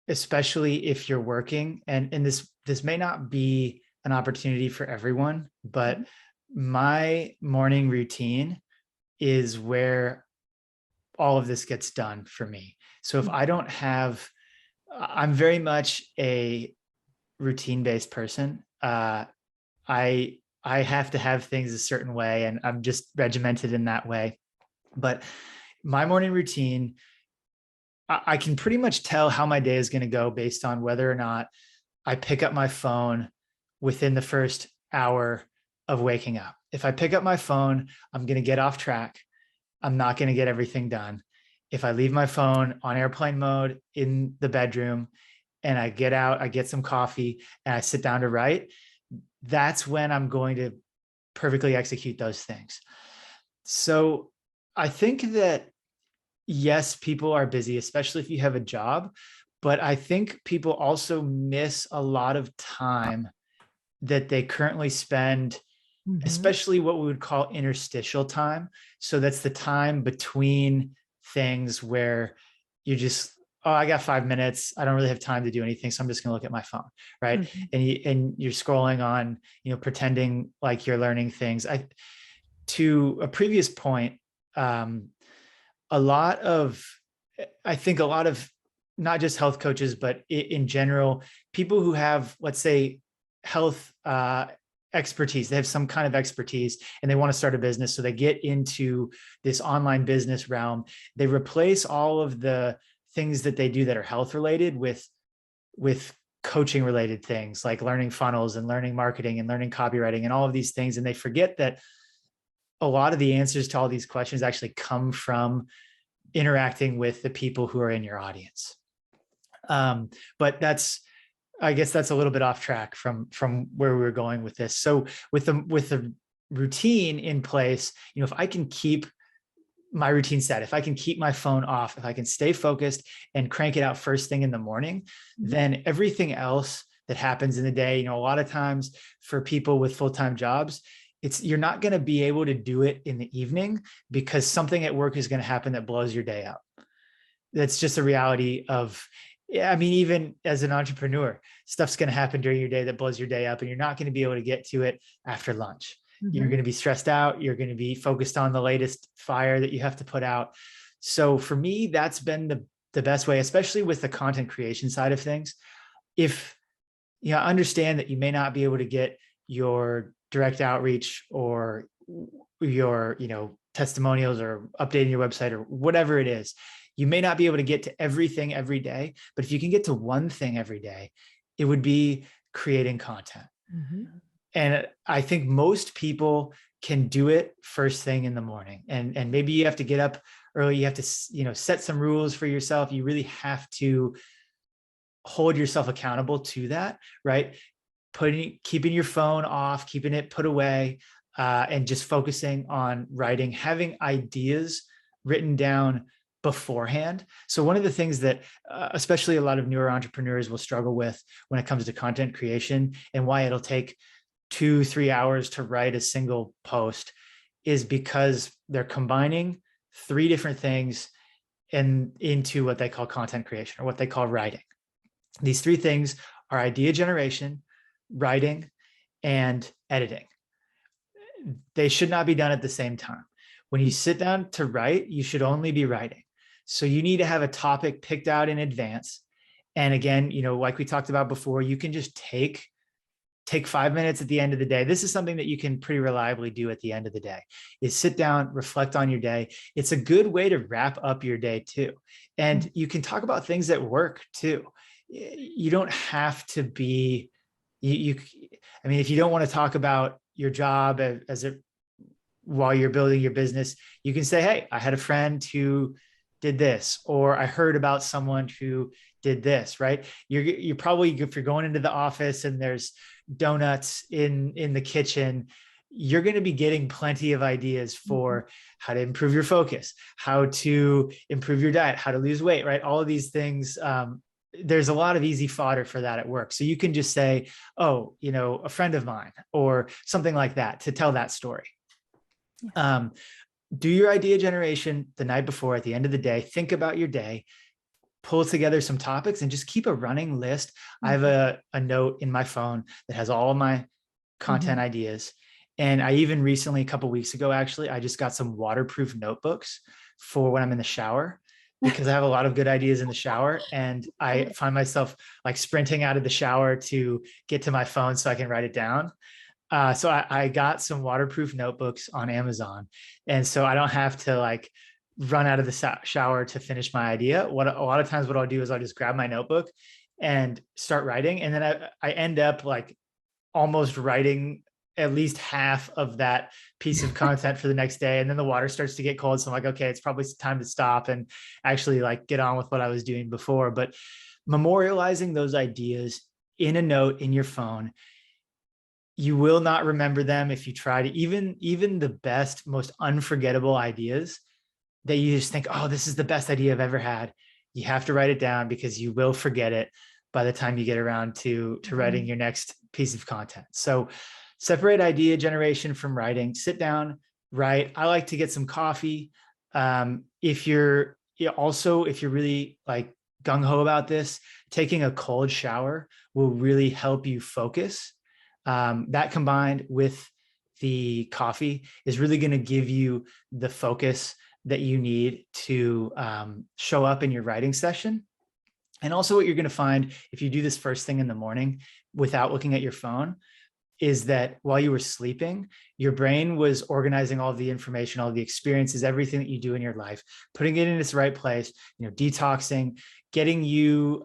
especially if you're working, and this may not be an opportunity for everyone, but my morning routine is where all of this gets done for me. So if I don't have, I'm very much a routine-based person. I have to have things a certain way, and I'm just regimented in that way. But my morning routine, I can pretty much tell how my day is going to go based on whether or not I pick up my phone within the first hour of waking up. If I pick up my phone, I'm going to get off track. I'm not going to get everything done. If I leave my phone on airplane mode in the bedroom and I get out, I get some coffee and I sit down to write, that's when I'm going to perfectly execute those things. So I think that, yes, people are busy, especially if you have a job, but I think people also miss a lot of time that they currently spend, especially what we would call interstitial time. So that's the time between things where you just, oh, I got 5 minutes. I don't really have time to do anything. So I'm just going to look at my phone. Right. And you're scrolling on, pretending like you're learning things. To a previous point, I think a lot of not just health coaches, but in general, people who have, let's say, health expertise, they have some kind of expertise and they want to start a business. So they get into this online business realm. They replace all of the things that they do that are health related with coaching related things like learning funnels and learning marketing and learning copywriting and all of these things. And they forget that a lot of the answers to all these questions actually come from interacting with the people who are in your audience. But I guess that's a little bit off track from where we were going with this. So with the routine in place, if I can keep my routine set, if I can keep my phone off, if I can stay focused and crank it out first thing in the morning, then everything else that happens in the day, a lot of times for people with full-time jobs, you're not going to be able to do it in the evening because something at work is going to happen that blows your day up. That's just a reality of, even as an entrepreneur, stuff's going to happen during your day that blows your day up, and you're not going to be able to get to it after lunch. You're going to be stressed out. You're going to be focused on the latest fire that you have to put out. So for me, that's been the best way, especially with the content creation side of things. If understand that you may not be able to get your direct outreach or your testimonials or updating your website or whatever it is, you may not be able to get to everything every day, but if you can get to one thing every day, it would be creating content. And I think most people can do it first thing in the morning. And maybe you have to get up early. You have to, set some rules for yourself. You really have to hold yourself accountable to that, right? Keeping your phone off, keeping it put away, and just focusing on writing, having ideas written down beforehand. So one of the things that especially a lot of newer entrepreneurs will struggle with when it comes to content creation, and why it'll take 2-3 hours to write a single post, is because they're combining 3 different things into what they call content creation, or what they call writing. These 3 things are idea generation, writing, and editing. They should not be done at the same time. When you sit down to write, you should only be writing. So you need to have a topic picked out in advance. And again, like we talked about before, you can just take take 5 minutes at the end of the day. This is something that you can pretty reliably do at the end of the day, is sit down, reflect on your day. It's a good way to wrap up your day too. And you can talk about things at work too. You don't have to be, I mean, if you don't want to talk about your job while you're building your business, you can say, hey, I had a friend who did this, or I heard about someone who did this, right? You're probably, if you're going into the office and there's donuts in the kitchen, you're going to be getting plenty of ideas for how to improve your focus, how to improve your diet, how to lose weight, right? All of these things. There's a lot of easy fodder for that at work. So you can just say, oh, a friend of mine, or something like that, to tell that story. Yeah. Do your idea generation the night before. At the end of the day, think about your day, pull together some topics, and just keep a running list. I have a note in my phone that has all of my content ideas. And I even recently, a couple of weeks ago, actually, I just got some waterproof notebooks for when I'm in the shower, because I have a lot of good ideas in the shower, and I find myself like sprinting out of the shower to get to my phone so I can write it down. So I got some waterproof notebooks on Amazon. And so I don't have to like run out of the shower to finish my idea. A lot of times what I'll do is I'll just grab my notebook and start writing. And then I end up like almost writing at least half of that piece of content for the next day. And then the water starts to get cold. So I'm like, okay, it's probably time to stop and actually like get on with what I was doing before. But memorializing those ideas in a note in your phone, you will not remember them if you try to, even the best, most unforgettable ideas that you just think, oh, this is the best idea I've ever had. You have to write it down, because you will forget it by the time you get around to writing your next piece of content. So separate idea generation from writing. Sit down, write. I like to get some coffee. If you're really like gung-ho about this, taking a cold shower will really help you focus. That combined with the coffee is really going to give you the focus that you need to show up in your writing session. And also what you're going to find if you do this first thing in the morning without looking at your phone is that while you were sleeping, your brain was organizing all the information, all the experiences, everything that you do in your life, putting it in its right place, detoxing, getting you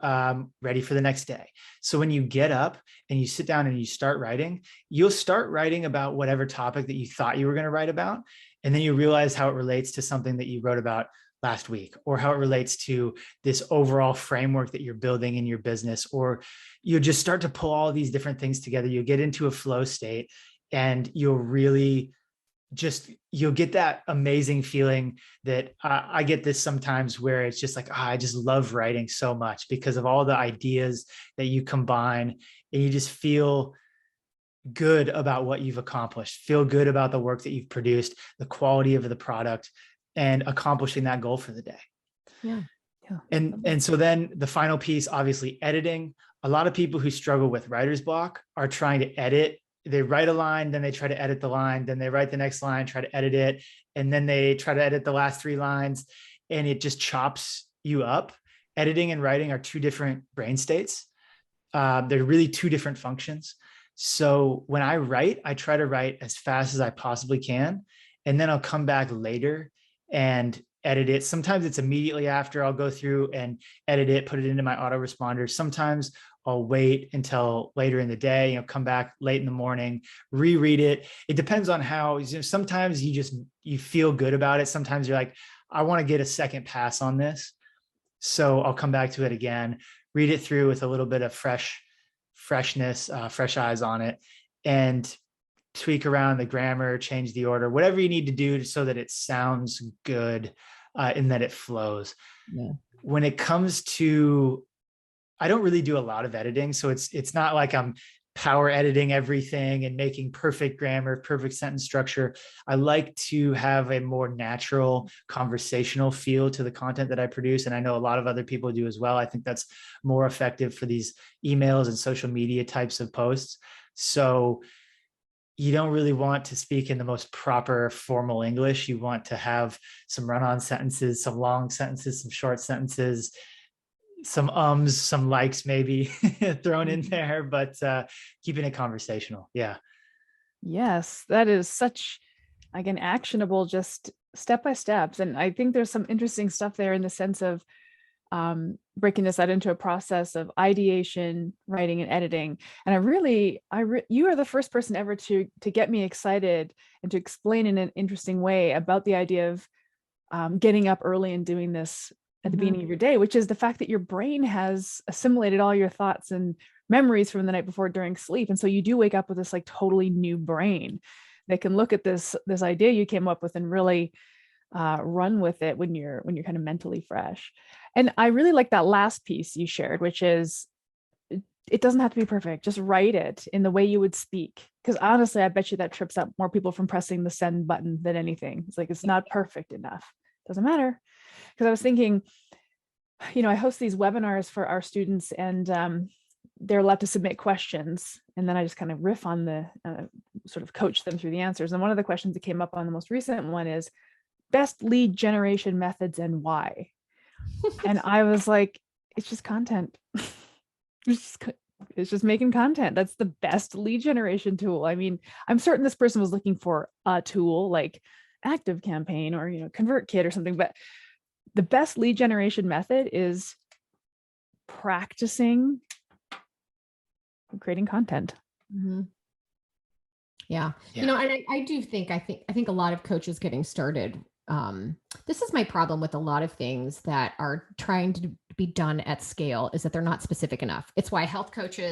ready for the next day. So when you get up and you sit down and you start writing, you'll start writing about whatever topic that you thought you were going to write about. And then you realize how it relates to something that you wrote about last week, or how it relates to this overall framework that you're building in your business, or you'll just start to pull all these different things together. You'll get into a flow state, and you'll get that amazing feeling that I get this sometimes, where it's just like, I just love writing so much because of all the ideas that you combine, and you just feel good about what you've accomplished, feel good about the work that you've produced, the quality of the product, and accomplishing that goal for the day. Yeah. And so then the final piece, obviously editing. A lot of people who struggle with writer's block are trying to edit. They write a line, then they try to edit the line, then they write the next line, try to edit it, and then they try to edit the last 3 lines, and it just chops you up. Editing and writing are 2 different brain states. They're really 2 different functions. So when I write, I try to write as fast as I possibly can, and then I'll come back later and edit it. Sometimes it's immediately after. I'll go through and edit it, put it into my autoresponder. Sometimes I'll wait until later in the day, come back late in the morning, reread it. It depends on how, sometimes you feel good about it. Sometimes you're like, I want to get a second pass on this. So I'll come back to it again, read it through with a little bit of freshness, fresh eyes on it, and tweak around the grammar, change the order, whatever you need to do so that it sounds good and that it flows. Yeah. When it comes to, I don't really do a lot of editing. So it's not like I'm power editing everything and making perfect grammar, perfect sentence structure. I like to have a more natural conversational feel to the content that I produce. And I know a lot of other people do as well. I think that's more effective for these emails and social media types of posts. So you don't really want to speak in the most proper formal English. You want to have some run-on sentences, some long sentences, some short sentences, some ums, some likes maybe thrown in there, but keeping it conversational. Yeah. Yes, that is such, again, actionable, just step by steps. And I think there's some interesting stuff there in the sense of breaking this out into a process of ideation, writing, and editing. And you are the first person ever to get me excited and to explain in an interesting way about the idea of getting up early and doing this at the beginning of your day, which is the fact that your brain has assimilated all your thoughts and memories from the night before during sleep. And so you do wake up with this like totally new brain that can look at this idea you came up with and really run with it when you're kind of mentally fresh. And I really like that last piece you shared, which is it doesn't have to be perfect. Just write it in the way you would speak. Because honestly, I bet you that trips up more people from pressing the send button than anything. It's like, it's not perfect enough. Doesn't matter. Because I was thinking, I host these webinars for our students, and they're allowed to submit questions. And then I just kind of riff on the sort of coach them through the answers. And one of the questions that came up on the most recent one is best lead generation methods and why. And I was like, it's just content. It's just making content. That's the best lead generation tool. I mean, I'm certain this person was looking for a tool like ActiveCampaign or, ConvertKit or something, but the best lead generation method is practicing creating content. Mm-hmm. Yeah. And I think a lot of coaches getting started. This is my problem with a lot of things that are trying to be done at scale, is that they're not specific enough. It's why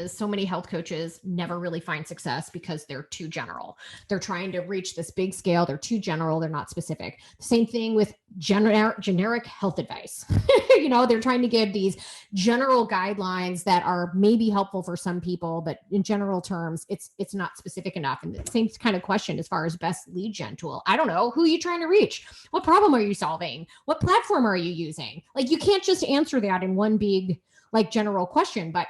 so many health coaches never really find success, because they're too general. They're trying to reach this big scale. They're too general. They're not specific. Same thing with generic health advice. They're trying to give these general guidelines that are maybe helpful for some people, but in general terms, it's not specific enough. And the same kind of question as far as best lead gen tool. I don't know. Who are you trying to reach? What problem are you solving? What platform are you using? Like, you can't just answer that in one big, like, general question. But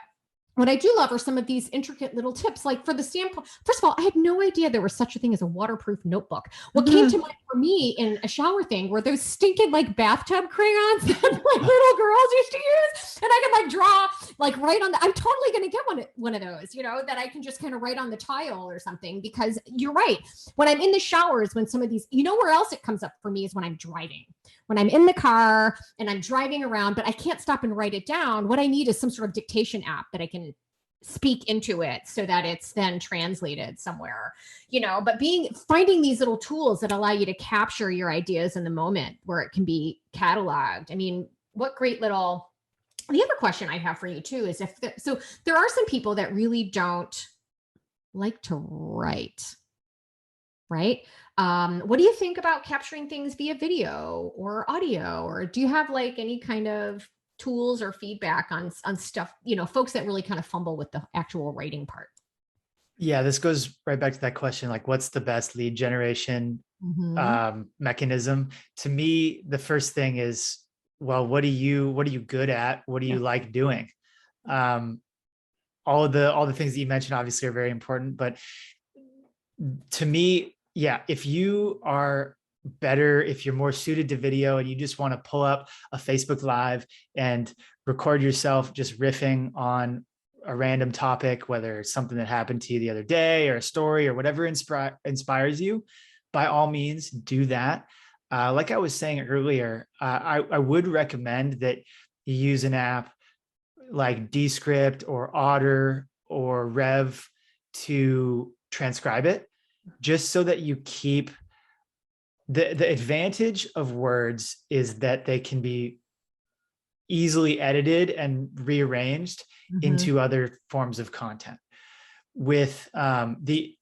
what I do love are some of these intricate little tips. Like, for the standpoint, first of all, I had no idea there was such a thing as a waterproof notebook. What came to mind for me in a shower thing were those stinking like bathtub crayons that like little girls used to use. And I could like draw, like right on I'm totally going to get one of those, that I can just kind of write on the tile or something, because you're right. When I'm in the showers, when some of these, where else it comes up for me is when I'm driving. When I'm in the car and I'm driving around, but I can't stop and write it down, what I need is some sort of dictation app that I can speak into it so that it's then translated somewhere, but finding these little tools that allow you to capture your ideas in the moment where it can be cataloged. I mean, the other question I have for you too is so there are some people that really don't like to write, right? What do you think about capturing things via video or audio? Or do you have like any kind of tools or feedback on stuff, folks that really kind of fumble with the actual writing part? Yeah, this goes right back to that question, like, what's the best lead generation mechanism? To me, the first thing is, well, what are you good at? What do you like doing? All the things that you mentioned obviously are very important, but to me, if you are better, if you're more suited to video and you just want to pull up a Facebook Live and record yourself just riffing on a random topic, whether it's something that happened to you the other day or a story or whatever inspires you, by all means do that. Like I was saying earlier, I would recommend that you use an app like Descript or Otter or Rev to transcribe it, just so that you keep the advantage of words is that they can be easily edited and rearranged into other forms of content. With the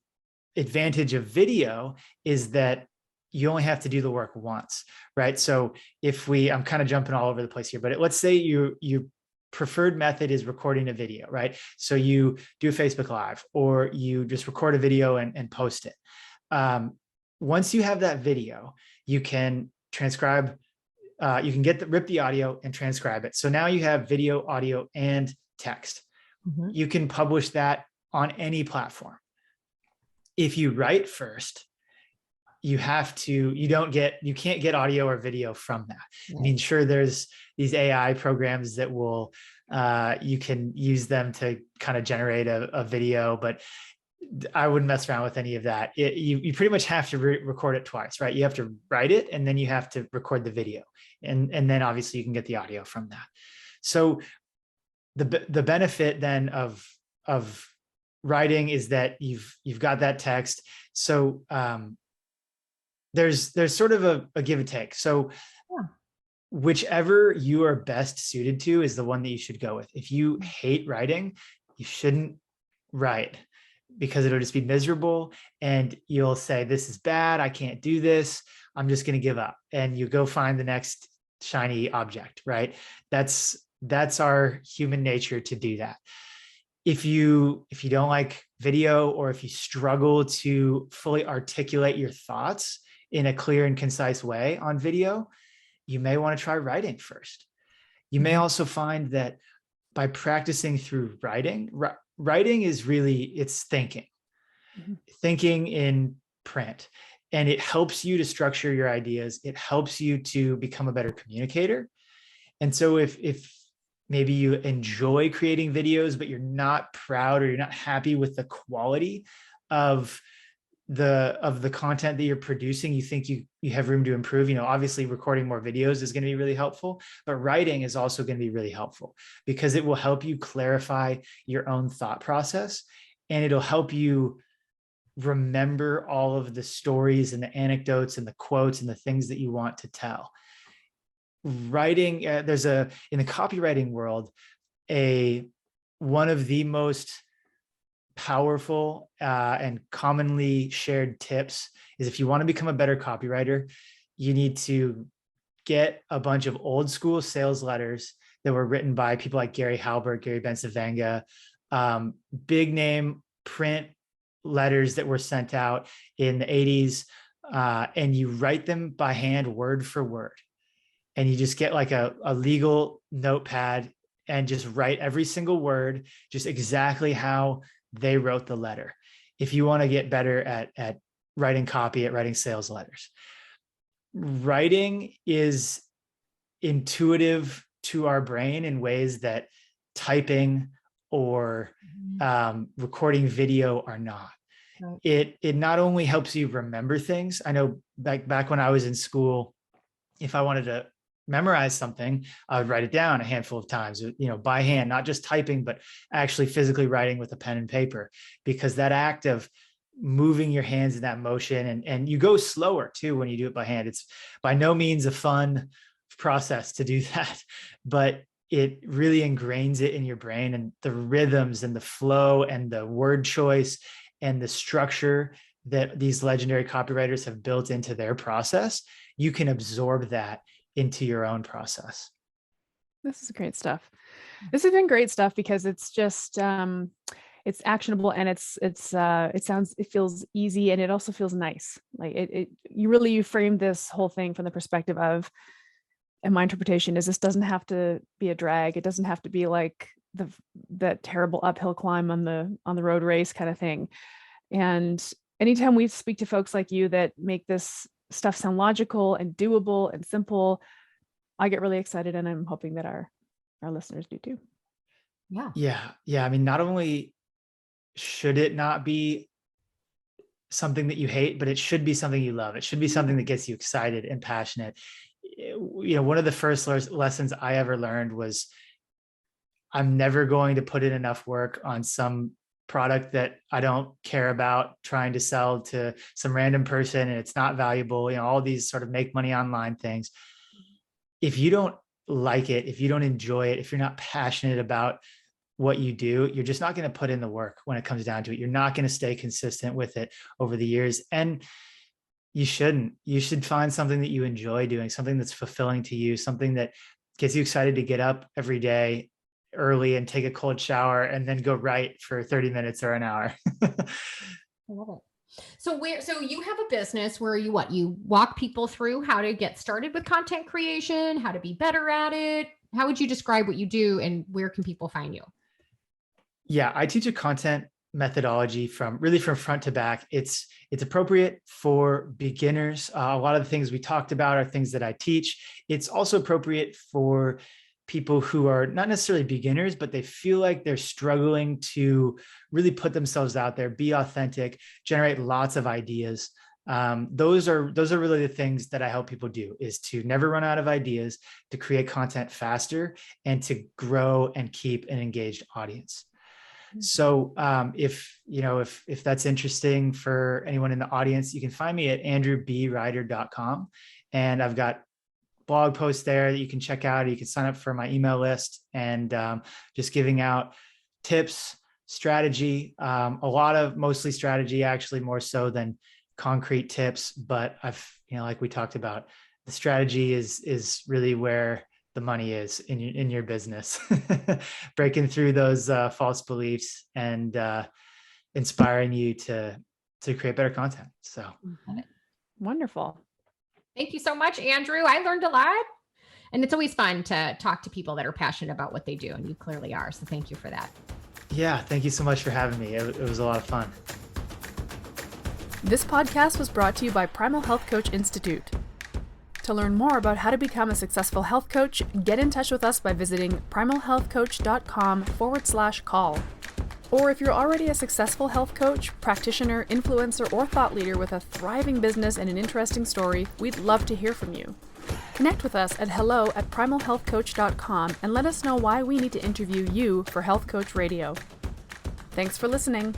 advantage of video is that you only have to do the work once, right? So I'm kind of jumping all over the place here, but let's say your preferred method is recording a video, right? So you do a Facebook Live, or you just record a video and post it. Once you have that video, you can transcribe, you can rip the audio and transcribe it. So now you have video, audio, and text. You can publish that on any platform. If you write first, you can't get audio or video from that. Right. I mean, sure, there's these AI programs that will, you can use them to kind of generate a video, but I wouldn't mess around with any of that. You pretty much have to record it twice, right? You have to write it, and then you have to record the video, and then obviously you can get the audio from that. So the benefit then of writing is that you've got that text. So there's sort of a give and take. So Yeah. whichever you are best suited to is the one that you should go with. If you hate writing, you shouldn't write, because it'll just be miserable, and you'll say, this is bad, I can't do this, I'm just going to give up, and you go find the next shiny object, right? That's our human nature to do that. If you don't like video, or if you struggle to fully articulate your thoughts in a clear and concise way on video, you may want to try writing first. You may also find that by practicing through writing is really, it's thinking in print, and it helps you to structure your ideas. It helps you to become a better communicator. And so if maybe you enjoy creating videos, but you're not proud, or you're not happy with the quality of the content that you're producing, you think you have room to improve, obviously recording more videos is going to be really helpful, but writing is also going to be really helpful, because it will help you clarify your own thought process, and it'll help you remember all of the stories and the anecdotes and the quotes and the things that you want to tell. Writing, in the copywriting world, one of the most powerful and commonly shared tips is, if you want to become a better copywriter, you need to get a bunch of old school sales letters that were written by people like Gary Halbert, Gary Bencivenga, big name print letters that were sent out in the 80s, and you write them by hand, word for word. And you just get like a legal notepad and just write every single word, just exactly how they wrote the letter. If you want to get better at writing copy, at writing sales letters, writing is intuitive to our brain in ways that typing or recording video are not. Right. It not only helps you remember things. I know back when I was in school, if I wanted to memorize something, I would write it down a handful of times, by hand, not just typing, but actually physically writing with a pen and paper, because that act of moving your hands in that motion, and you go slower too when you do it by hand. It's by no means a fun process to do that, but it really ingrains it in your brain, and the rhythms and the flow and the word choice and the structure that these legendary copywriters have built into their process, you can absorb that into your own process. This is great stuff. This has been great stuff, because it's just, it's actionable, and it feels easy, and it also feels nice. Like you framed this whole thing from the perspective of, and my interpretation is, this doesn't have to be a drag. It doesn't have to be like that terrible uphill climb on the road race kind of thing. And anytime we speak to folks like you that make this stuff sound logical and doable and simple, I get really excited, and I'm hoping that our listeners do too. Yeah. I mean, not only should it not be something that you hate, but it should be something you love. It should be something that gets you excited and passionate. One of the first lessons I ever learned was, I'm never going to put in enough work on some product that I don't care about trying to sell to some random person, and it's not valuable, all these sort of make money online things. If you don't like it, if you don't enjoy it, if you're not passionate about what you do, you're just not going to put in the work when it comes down to it. You're not going to stay consistent with it over the years. And you shouldn't. You should find something that you enjoy doing, something that's fulfilling to you, something that gets you excited to get up every day early and take a cold shower and then go write for 30 minutes or an hour. I love it. So you have a business where you walk people through how to get started with content creation, how to be better at it. How would you describe what you do, and where can people find you? Yeah, I teach a content methodology from front to back. It's appropriate for beginners. A lot of the things we talked about are things that I teach. It's also appropriate for people who are not necessarily beginners, but they feel like they're struggling to really put themselves out there, be authentic, generate lots of ideas. Those are really the things that I help people do, is to never run out of ideas, to create content faster, and to grow and keep an engaged audience. So if that's interesting for anyone in the audience, you can find me at andrewbryder.com, and I've got blog posts there that you can check out. You can sign up for my email list, and just giving out tips, strategy, mostly strategy, actually, more so than concrete tips. But like we talked about, the strategy is really where the money is in your business. Breaking through those false beliefs and inspiring you to create better content. So wonderful. Thank you so much, Andrew. I learned a lot, and it's always fun to talk to people that are passionate about what they do, and you clearly are. So thank you for that. Yeah, thank you so much for having me. It was a lot of fun. This podcast was brought to you by Primal Health Coach Institute. To learn more about how to become a successful health coach, get in touch with us by visiting primalhealthcoach.com/call. Or if you're already a successful health coach, practitioner, influencer, or thought leader with a thriving business and an interesting story, we'd love to hear from you. Connect with us at hello@primalhealthcoach.com and let us know why we need to interview you for Health Coach Radio. Thanks for listening.